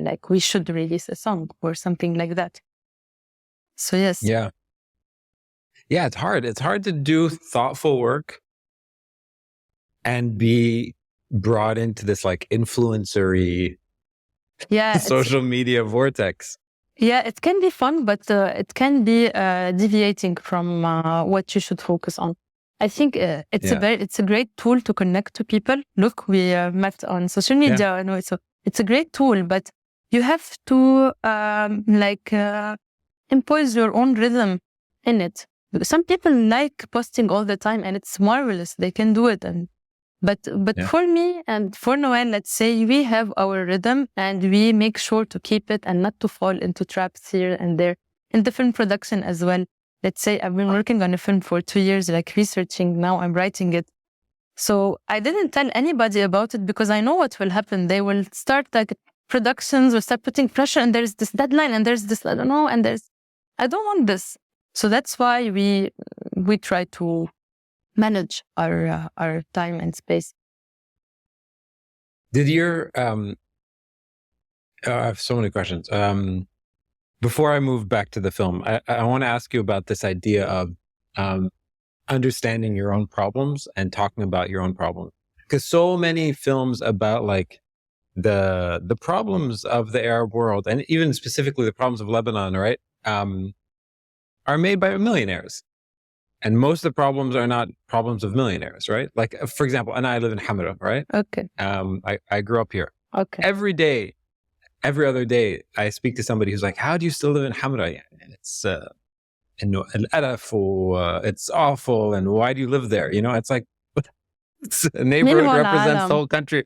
like we should release a song or something like that. So yes. Yeah, it's hard. It's hard to do thoughtful work and be brought into this like influencery social media vortex. Yeah, it can be fun, but it can be deviating from what you should focus on. I think it's a great tool to connect to people. Look, we met on social media. I know it's a great tool, but you have to impose your own rhythm in it. Some people like posting all the time, and it's marvelous. They can do it, but for me and for Noel, let's say we have our rhythm, and we make sure to keep it and not to fall into traps here and there. in the film production as well. Let's say I've been working on a film for 2 years, like researching, now I'm writing it. So I didn't tell anybody about it because I know what will happen. They will start like productions will start putting pressure and there's this deadline and there's this, I don't know, and I don't want this. So that's why we try to manage our time and space. Did your, I have so many questions. Before I move back to the film, I want to ask you about this idea of understanding your own problems and talking about your own problems. Because so many films about like the problems of the Arab world, and even specifically the problems of Lebanon, right, are made by millionaires. And most of the problems are not problems of millionaires, right? Like, for example, and I live in Hamra, right? Okay. I grew up here. Okay. Every other day, I speak to somebody who's like, how do you still live in Hamra? It's it's awful. And why do you live there? You know, it's like, a neighborhood represents the whole country.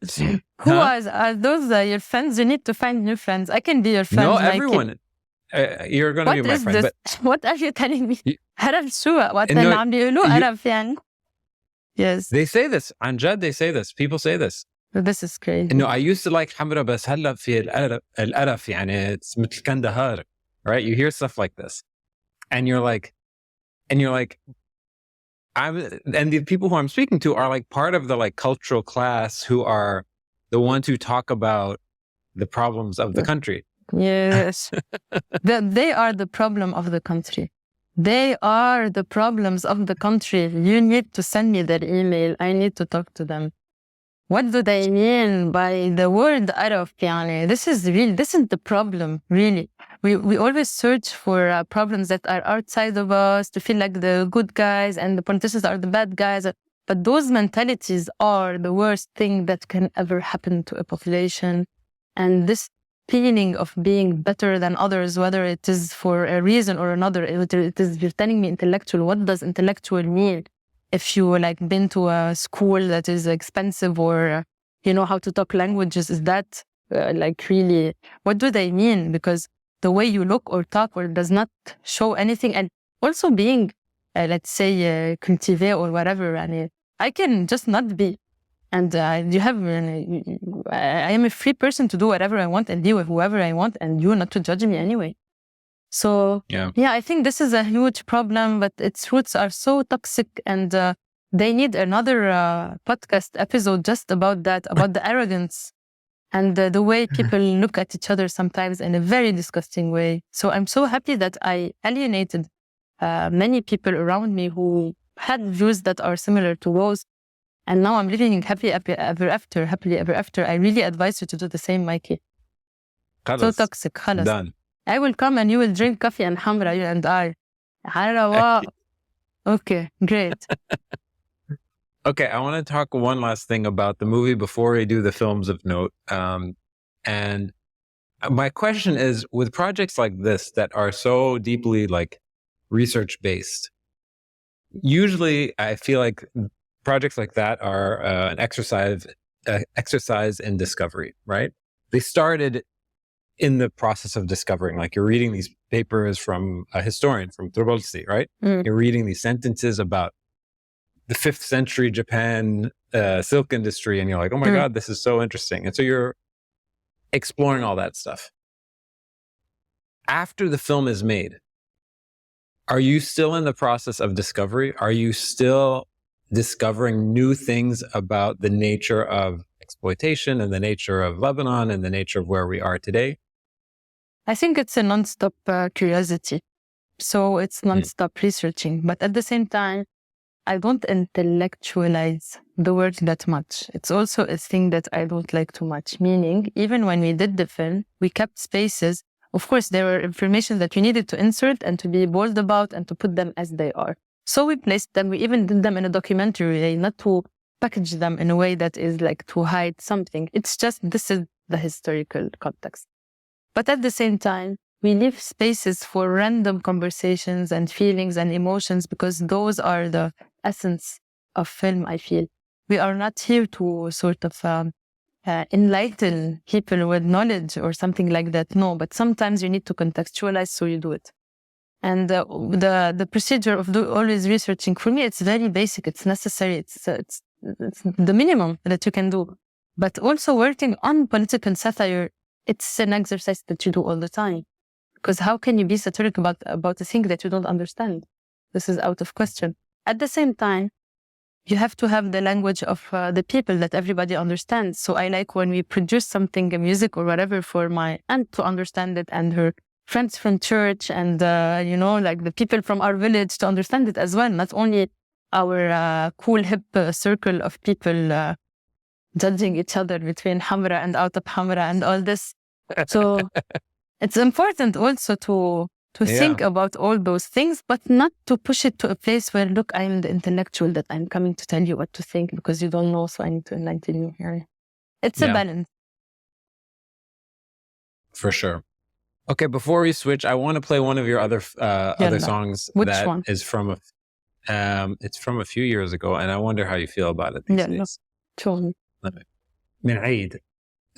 Who are those your friends? You need to find new friends. I can be your friend. No, everyone. You're going to be my friend. But what are you telling me? عرف شو وقت اللي عم بيقولوا عرف يعني. Yes. They say this. عن جد they say this. People say this. This is crazy. No, I used to like حمرا بس هلا في القرف يعني it's مثل كندهار. Right? You hear stuff like this. And you're like, and the people who I'm speaking to are like part of the like cultural class who are the ones who talk about the problems of the country. Yes. They are the problem of the country. They are the problems of the country. You need to send me their email. I need to talk to them. What do they mean by the word Arab? This is real. This is the problem, really. We always search for problems that are outside of us to feel like the good guys and the politicians are the bad guys. But those mentalities are the worst thing that can ever happen to a population. And this feeling of being better than others, whether it is for a reason or another, it is, you're telling me intellectual. What does intellectual mean? If you like been to a school that is expensive or you know how to talk languages, is that like really, what do they mean? Because the way you look or talk or does not show anything. And also being, let's say, cultivé or whatever, and I can just not be. And you have, I am a free person to do whatever I want and deal with whoever I want, and you not to judge me anyway. So yeah, I think this is a huge problem, but its roots are so toxic, and they need another podcast episode just about that, about the arrogance and the way people look at each other sometimes in a very disgusting way. So I'm so happy that I alienated many people around me who had views that are similar to those. And now I'm living happily ever after. I really advise you to do the same, Mikey. So toxic. خلص. Done. I will come and you will drink coffee and hamra, you and I. Okay, great. Okay, I want to talk one last thing about the movie before we do the films of note. And my question is, with projects like this that are so deeply like research-based, usually I feel like projects like that are an exercise in discovery, right? They started in the process of discovering, like you're reading these papers from a historian, from Tobolsi, right? You're reading these sentences about the 5th century Japan silk industry, and you're like, oh my God, this is so interesting. And so you're exploring all that stuff. After the film is made, are you still in the process of discovery? Are you still discovering new things about the nature of exploitation and the nature of Lebanon and the nature of where we are today? I think it's a non-stop curiosity. So it's non-stop researching. But at the same time, I don't intellectualize the work that much. It's also a thing that I don't like too much. Meaning, even when we did the film, we kept spaces. Of course, there were information that we needed to insert and to be bold about and to put them as they are. So we placed them, we even did them in a documentary way, not to package them in a way that is like to hide something. It's just, this is the historical context. But at the same time, we leave spaces for random conversations and feelings and emotions because those are the essence of film, I feel. We are not here to sort of enlighten people with knowledge or something like that. No, but sometimes you need to contextualize, so you do it. And the procedure of always researching, for me, it's very basic. It's necessary. It's the minimum that you can do. But also working on political satire, it's an exercise that you do all the time. Because how can you be satiric about a thing that you don't understand? This is out of question. At the same time, you have to have the language of the people that everybody understands. So I like when we produce something, a music or whatever, for my aunt to understand it, and her friends from church, and like the people from our village to understand it as well. Not only our cool hip circle of people judging each other between Hamra and out of Hamra and all this. So it's important also to think about all those things, but not to push it to a place where, look, I'm the intellectual that I'm coming to tell you what to think because you don't know, so I need to enlighten you here. It's a balance. For sure. Okay, before we switch, I want to play one of your other songs. Which that one? Is from it's from a few years ago, and I wonder how you feel about it these days. Sure. Men3id.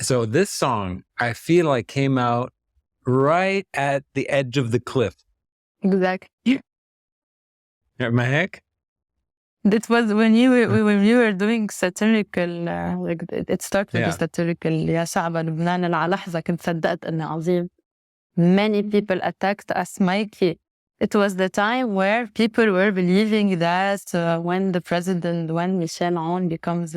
So this song, I feel like came out right at the edge of the cliff. Exactly. ما هيك? It was when you were doing satirical, like it started with the satirical يا شعب لبنان على لحظة كنت صدقت إني عظيم. Many people attacked us, Mikey. It was the time where people were believing that when Michel Aoun becomes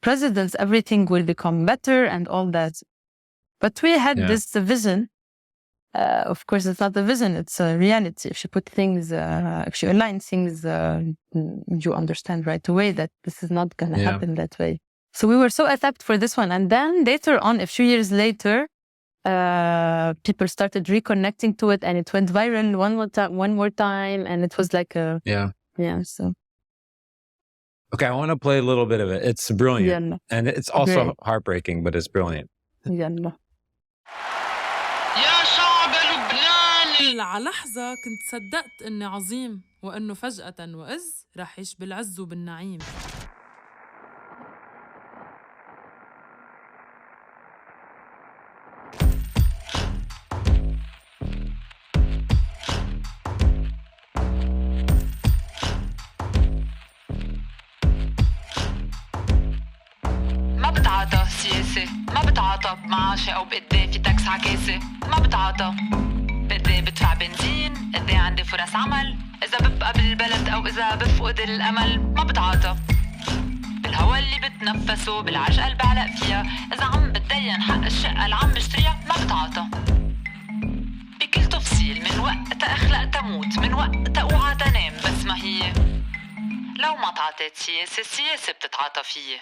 president, everything will become better and all that. But we had this vision. Of course, it's not a vision, it's a reality. If you put things, if you align things, you understand right away that this is not going to happen that way. So we were so attacked for this one. And then later on, a few years later, people started reconnecting to it and it went viral one more time. And it was like a... so... Okay, I want to play a little bit of it. It's brilliant. And it's also heartbreaking, but it's brilliant. على لحظة كنت صدقت إني عظيم وإنه فجأة وإز رح يعيش بالعز وبالنعيم. ما بتعاطى سياسة، ما بتعاطى بمعاشي أو بقدي في تاكس عكاسة، ما بتعاطى بقدي بدفع بنزين، قدي عندي فرص عمل، إذا ببقى بالبلد أو إذا بفقد الأمل، ما بتعاطى بالهوا اللي بتنفسه، بالعرش قلبي علق فيها، إذا عم بتدين حق الشقة اللي عم بشتريها، ما بتعاطى بكل تفصيل، من وقت أخلق تموت، من وقت أوعى تنام، بس ما هي لو ما تعاطيت سياسة، السياسة بتتعاطى فيي.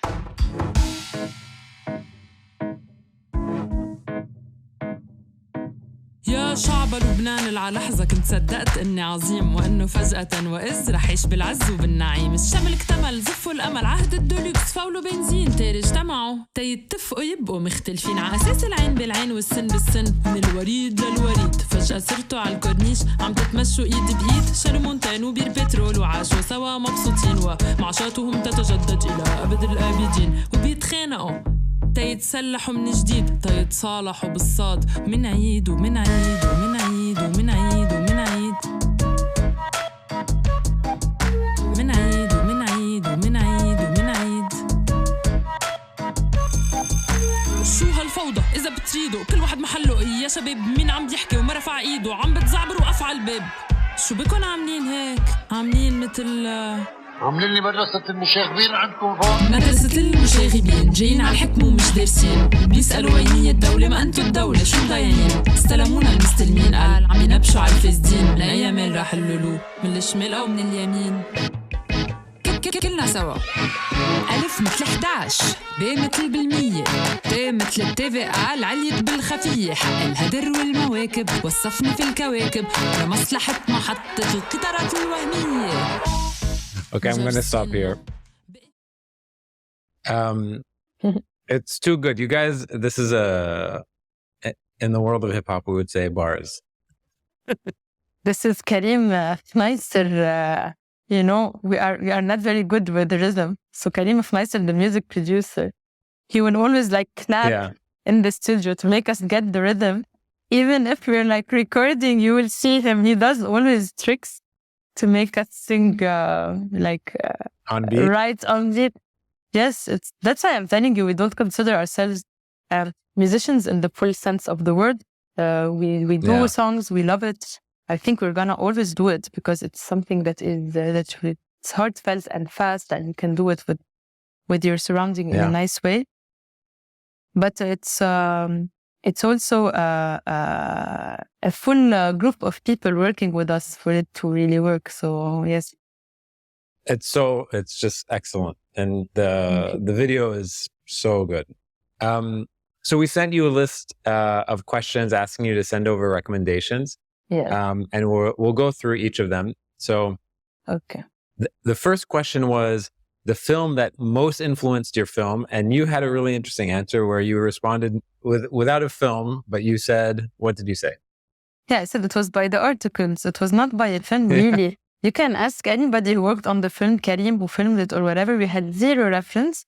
يا شعب لبنان اللي على لحظة كنت صدقت إني عظيم وإنه فجأة وإز رح يعيش بالعز وبالنعيم. الشمل اكتمل زفوا الأمل عهد الدولوكس فولوا بنزين تاري اجتمعوا تيتفقوا يبقوا مختلفين على أساس العين بالعين والسن بالسن من الوريد للوريد. فجأة صرتوا على الكورنيش عم تتمشوا إيد بإيد شالوا مونتين وبير بترول وعاشوا سوا مبسوطين ومعاشاتهم تتجدد إلى أبد الآبدين وبيتخانقوا تيتسلحوا من جديد تيتصالحوا بالصاد من عيد ومن عيد ومن عيد ومن عيد ومن عيد من عيد ومن عيد ومن عيد ومن عيد. شو هالفوضى إذا بتريدوا كل واحد محله يا شباب مين عم بيحكي وما رفع إيده عم بتزعبر وقف على الباب. شو بكون عاملين هيك عاملين مثل عاملين لي مدرسة المشاغبين عندكم هون. مدرسة المشاغبين جايين على الحكم ومش دارسين بيسألوا وين هي الدولة ما أنتوا الدولة شو مضايعين استلمونا المستلمين قال عم ينبشوا على الفاسدين لا يمال راح اللولو من الشمال أو من اليمين. كلنا سوا ألف مثل 11 ب مثل بالمية ت مثل التفا العليت بالخفية حق الهدر والمواكب وصفنا في الكواكب لمصلحة محطة القطارات الوهمية. Okay, I'm going to stop here. It's too good. You guys, this is in the world of hip hop, we would say bars. This is Karim Fmeister. We are not very good with the rhythm. So Karim Fmeister, the music producer, he would always clap in the studio to make us get the rhythm, even if we're like recording, you will see him. He does always tricks to make us sing On beat? right on beat. Yes, that's why I'm telling you, we don't consider ourselves musicians in the full sense of the word. We do songs, we love it. I think we're gonna always do it because it's something that is it's heartfelt and fast, and you can do it with your surrounding in a nice way. But it's also a full group of people working with us for it to really work. So yes, it's just excellent, and the video is so good. So we sent you a list of questions asking you to send over recommendations. Yeah. And we'll go through each of them. So okay. The first question was the film that most influenced your film, and you had a really interesting answer where you responded without a film, but you said, what did you say? Yeah, I said it was by the articles. It was not by a film, really. You can ask anybody who worked on the film, Karim, who filmed it or whatever. We had zero reference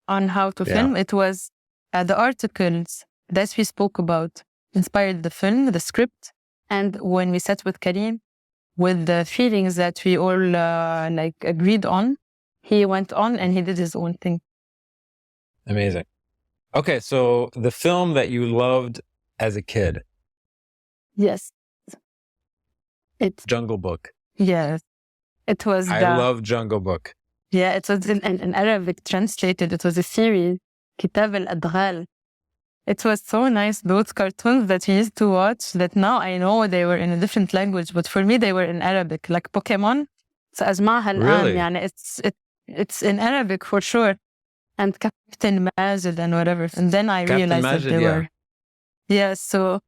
on how to film. It was the articles that we spoke about inspired the film, the script. And when we sat with Karim, with the feelings that we all agreed on, he went on and he did his own thing. Amazing. Okay, so the film that you loved as a kid. Yes. It's Jungle Book. Yes. It was I love Jungle Book. Yeah, it was in Arabic translated. It was a series, Kitab al-Adghal. It was so nice, those cartoons that we used to watch, that now I know they were in a different language, but for me they were in Arabic, like Pokemon. So أسمعها الآن, يعني it's in Arabic for sure. And Captain Majid and whatever. And then I realized that they were. Yeah, so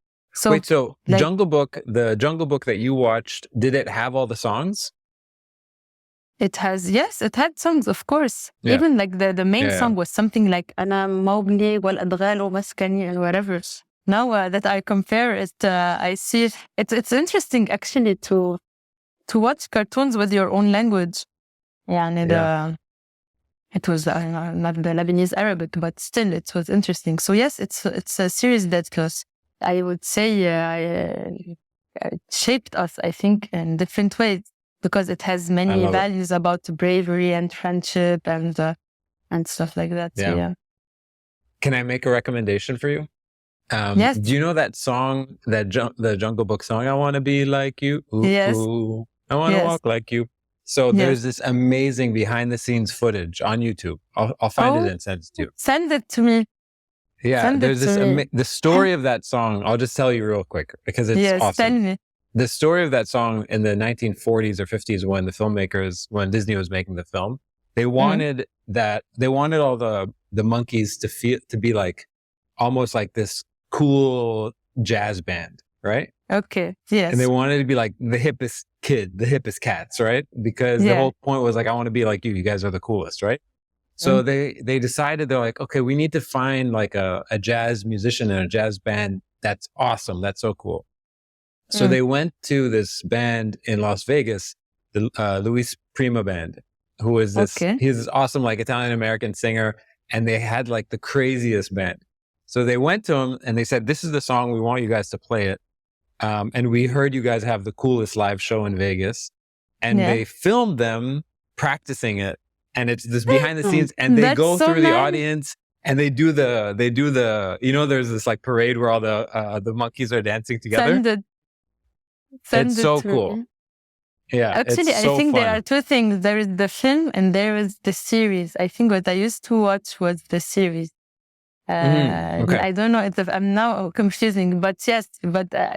wait, so Jungle Book, the Jungle Book that you watched, did it have all the songs? It has, yes, it had songs, of course. Even like the main song was something like أنا موبلي والأدغال ومسكني and whatever. Now that I compare it, I see it's interesting actually to watch cartoons with your own language. يعني it was not the Lebanese Arabic, but still it was interesting. So yes, it's a series that I would say shaped us, I think, in different ways. Because it has many values about bravery and friendship and stuff like that. Yeah. So, yeah. Can I make a recommendation for you? Yes. Do you know that song, the Jungle Book song, I Want to Be Like You? Ooh, yes. Ooh, I want to walk like you. So there's this amazing behind the scenes footage on YouTube. I'll find it and send it to you. Send it to me. Yeah, there's this the story of that song. I'll just tell you real quick because it's awesome. Tell me. The story of that song in the 1940s or 50s, when Disney was making the film, they wanted all the monkeys to be like almost like this cool jazz band, right? Okay. Yes. And they wanted to be like the hippest cats, right? Because the whole point was like, I want to be like you. You guys are the coolest, right? So they decided, they're like, okay, we need to find like a jazz musician and a jazz band that's awesome. That's so cool. So they went to this band in Las Vegas, the Luis Prima band, who is this, he's this awesome like Italian-American singer, and they had like the craziest band. So they went to him and they said, this is the song, we want you guys to play it. And we heard you guys have the coolest live show in Vegas. And they filmed them practicing it. And it's this behind the scenes, and they go through the audience. And they do the, you know, there's this like parade where all the monkeys are dancing together. It's so cool. Yeah. Actually, I think there are two things. There is the film and there is the series. I think what I used to watch was the series. I don't know if I'm now confusing, but yes,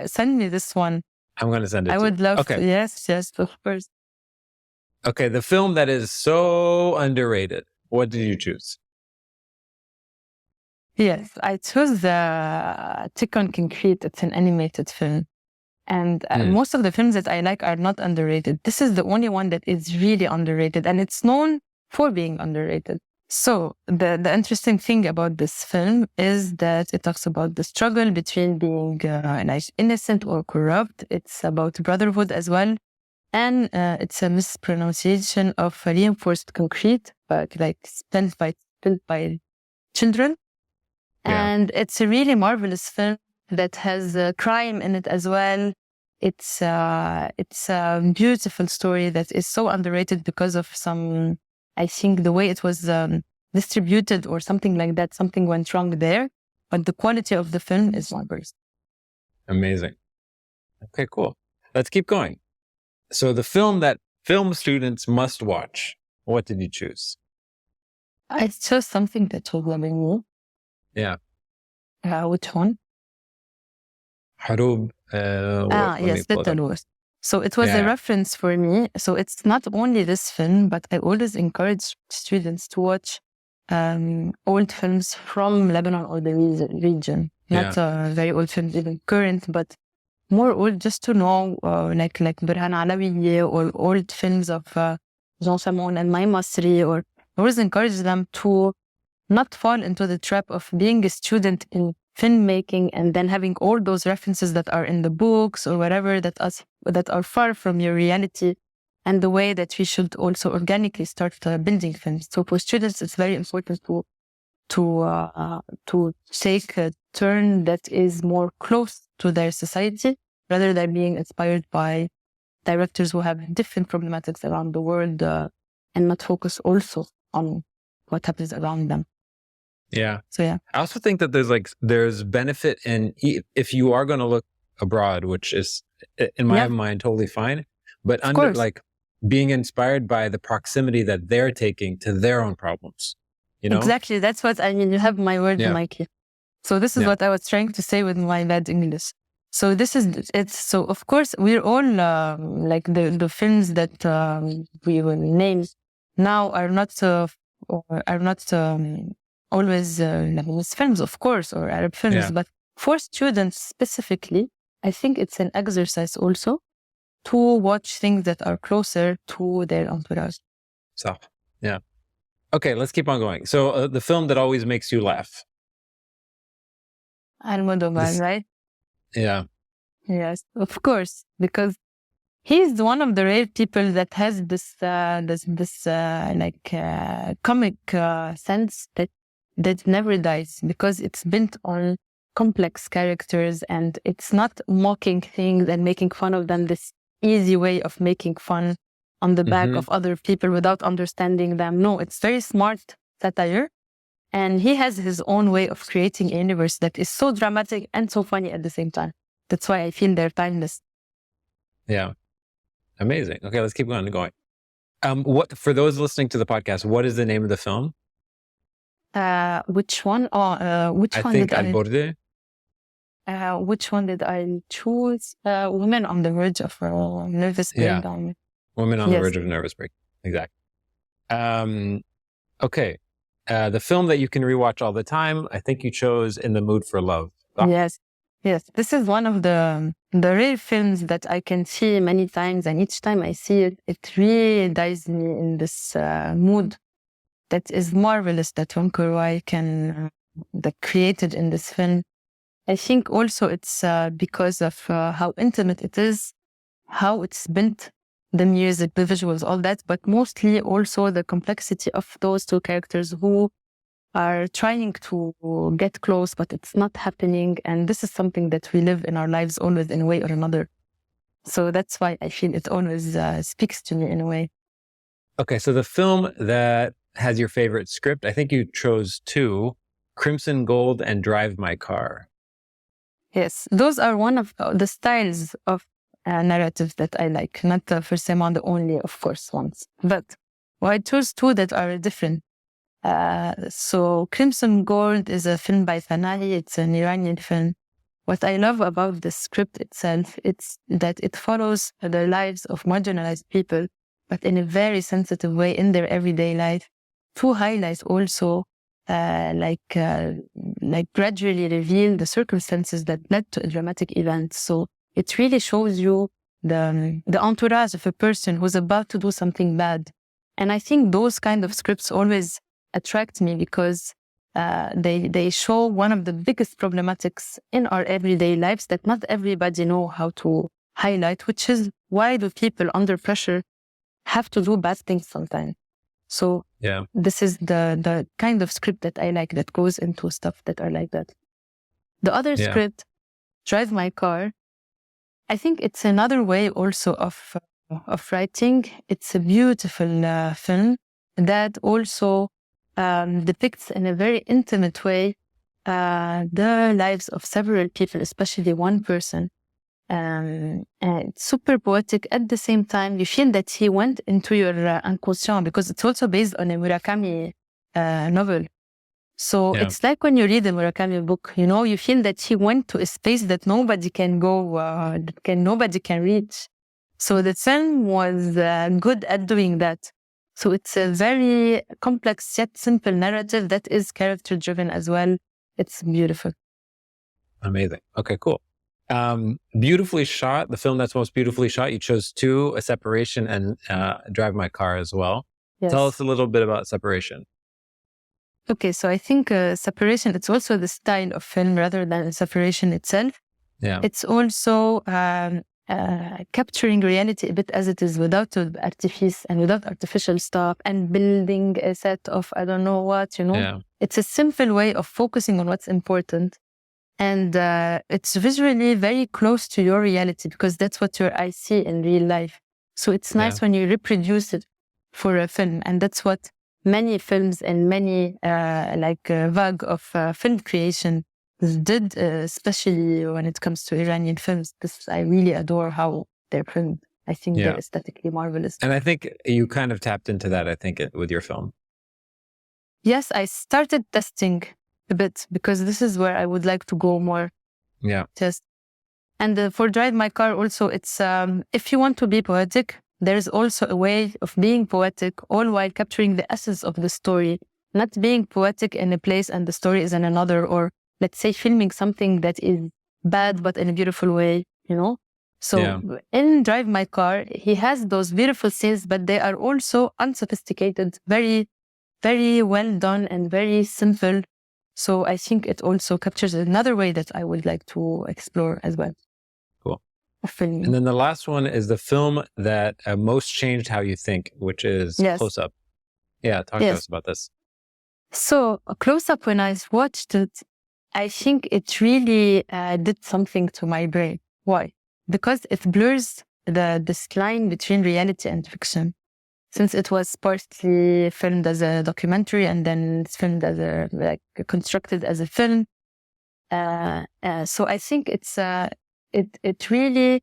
send me this one. I'm going to send it. I would love to. Yes, of course. Okay. The film that is so underrated. What did you choose? Yes, I chose the Tick on Concrete. It's an animated film. And most of the films that I like are not underrated. This is the only one that is really underrated, and it's known for being underrated. So the interesting thing about this film is that it talks about the struggle between being innocent or corrupt. It's about brotherhood as well. And it's a mispronunciation of reinforced concrete, but like spent by children. Yeah. And it's a really marvelous film. that has crime in it as well. It's a beautiful story that is so underrated because of some, I think the way it was distributed or something like that, something went wrong there. But the quality of the film is marvelous. Amazing. Okay, cool. Let's keep going. So the film that film students must watch, what did you choose? I chose something that was Lebanese. Yeah. Which one? Harub. Yes, Little Wars. So it was Yeah. a reference for me. So it's not only this film, but I always encourage students to watch old films from Lebanon or the region. Not very old films, even current, but more old, just to know, like Burhan Alawiye or old films of Jean Chamon and My Masri. Or I always encourage them to not fall into the trap of being a student in filmmaking and then having all those references that are in the books or whatever that are far from your reality, and the way that we should also organically start building films. So for students, it's very important to take a turn that is more close to their society rather than being inspired by directors who have different problematics around the world and not focus also on what happens around them. Yeah. So yeah. I also think that there's benefit in if you are going to look abroad, which is in my mind totally fine, but like being inspired by the proximity that they're taking to their own problems. You know? Exactly. That's what I mean. You have my word, Mikey. So this is what I was trying to say with my bad English. So so of course we're all like the films that we will name now are not always Lebanese films, of course, or Arab films. But for students specifically, I think it's an exercise also to watch things that are closer to their entourage. So, yeah. Okay, let's keep on going. So the film that always makes you laugh. Almodovar, right? Yeah. Yes, of course, because he's one of the rare people that has this comic sense that never dies, because it's built on complex characters and it's not mocking things and making fun of them this easy way of making fun on the back of other people without understanding them. No, it's very smart satire. And he has his own way of creating a universe that is so dramatic and so funny at the same time. That's why I feel they're timeless. Yeah. Amazing. Okay, let's keep going. What for those listening to the podcast, what is the name of the film? Which one? Which one did I choose? Women on the verge of nervous breakdown. Women on the verge of nervous breakdown. Exactly. Okay. The film that you can rewatch all the time, I think you chose In the Mood for Love. Yes. This is one of the rare films that I can see many times, and each time I see it, it really dives me in this mood that is marvelous that Keserwany can that created in this film. I think also it's because of how intimate it is, how it's built, the music, the visuals, all that, but mostly also the complexity of those two characters who are trying to get close, but it's not happening. And this is something that we live in our lives always in a way or another. So that's why I feel it always speaks to me in a way. Okay, so the film that has your favorite script, I think you chose two, Crimson Gold and Drive My Car. Yes, those are one of the styles of narratives that I like, not forcément the only, of course, ones. But I chose two that are different. So Crimson Gold is a film by Fanahi. It's an Iranian film. What I love about the script itself, it's that it follows the lives of marginalized people, but in a very sensitive way in their everyday life, to highlight also like gradually reveal the circumstances that led to a dramatic event. So it really shows you the entourage of a person who's about to do something bad. And I think those kind of scripts always attract me because they show one of the biggest problematics in our everyday lives that not everybody know how to highlight, which is why do people under pressure have to do bad things sometimes. So this is the kind of script that I like that goes into stuff that are like that. The other script Drive My Car, I think it's another way also of writing. It's a beautiful film that also depicts in a very intimate way the lives of several people, especially one person. And it's super poetic. At the same time, you feel that he went into your inconscient, because it's also based on a Murakami novel. So it's like when you read a Murakami book, you know, you feel that he went to a space that nobody can go, nobody can reach. So the film was good at doing that. So it's a very complex yet simple narrative that is character-driven as well. It's beautiful. Amazing. Okay, cool. Beautifully shot, the film that's most beautifully shot. You chose two, A Separation and Drive My Car as well. Yes. Tell us a little bit about Separation. Okay, so I think Separation, it's also the style of film rather than Separation itself. Yeah. It's also capturing reality a bit as it is, without artifice and without artificial stuff and building a set of I don't know what, you know. Yeah. It's a simple way of focusing on what's important. And it's visually very close to your reality, because that's what your eyes see in real life. So it's nice when you reproduce it for a film. And that's what many films and many vague of film creation did, especially when it comes to Iranian films. I really adore how they're filmed. I think they're aesthetically marvelous. And I think you kind of tapped into that, I think, with your film. Yes, I started testing a bit, because this is where I would like to go more. Yeah. Test. And for Drive My Car also, it's if you want to be poetic, there's also a way of being poetic, all while capturing the essence of the story, not being poetic in a place and the story is in another, or let's say filming something that is bad but in a beautiful way, you know? So in Drive My Car, he has those beautiful scenes, but they are also unsophisticated, very, very well done and very simple. So I think it also captures another way that I would like to explore as well. Cool. Filming. And then the last one is the film that most changed how you think, which is Close Up. Yeah, talk to us about this. So Close Up, when I watched it, I think it really did something to my brain. Why? Because it blurs this line between reality and fiction. Since it was partly filmed as a documentary and then it's filmed as constructed as a film. So I think it really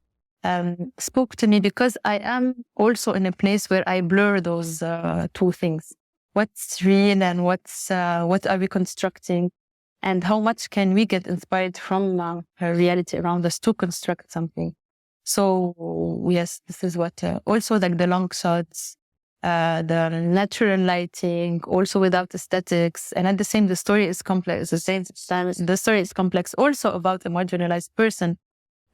spoke to me, because I am also in a place where I blur those two things. What's real and what are we constructing, and how much can we get inspired from reality around us to construct something. So yes, this is what also like the long shots, the natural lighting, also without aesthetics, and at the same, the story is complex. The story is complex, also about a marginalized person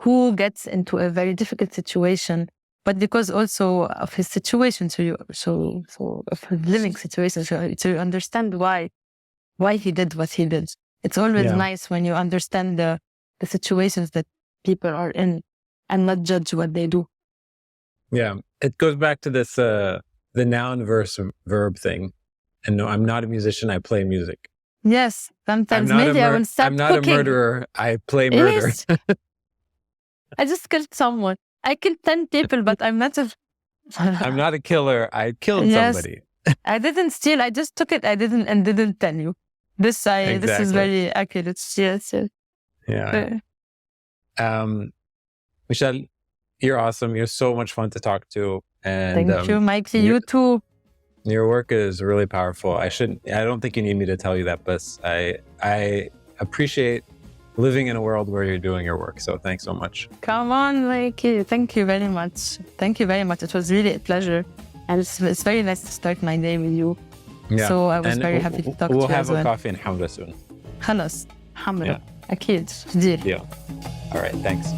who gets into a very difficult situation, but because also of his situation, so of his living situation, so you understand why he did what he did. It's always nice when you understand the situations that people are in and not judge what they do. Yeah, it goes back to this the noun verse verb thing. And no, I'm not a musician, I play music. Yes, sometimes maybe I will start cooking. I'm not a murderer, I play murder. Yes. I just killed someone. I killed 10 people, but I'm not a... I'm not a killer, I killed somebody. I didn't steal, I just took it, I didn't tell you. This is very accurate. Yes. Yeah. Michelle, you're awesome. You're so much fun to talk to. And thank you, Mikey. You too. Your work is really powerful. I don't think you need me to tell you that, but I appreciate living in a world where you're doing your work. So thanks so much. Come on, Mikey. Thank you very much. Thank you very much. It was really a pleasure. And it's very nice to start my day with you. Yeah. So I was very happy to talk to you as well. We'll have a coffee in Hamra soon. خلاص. حمرا. أكيد. deal. All right. Thanks.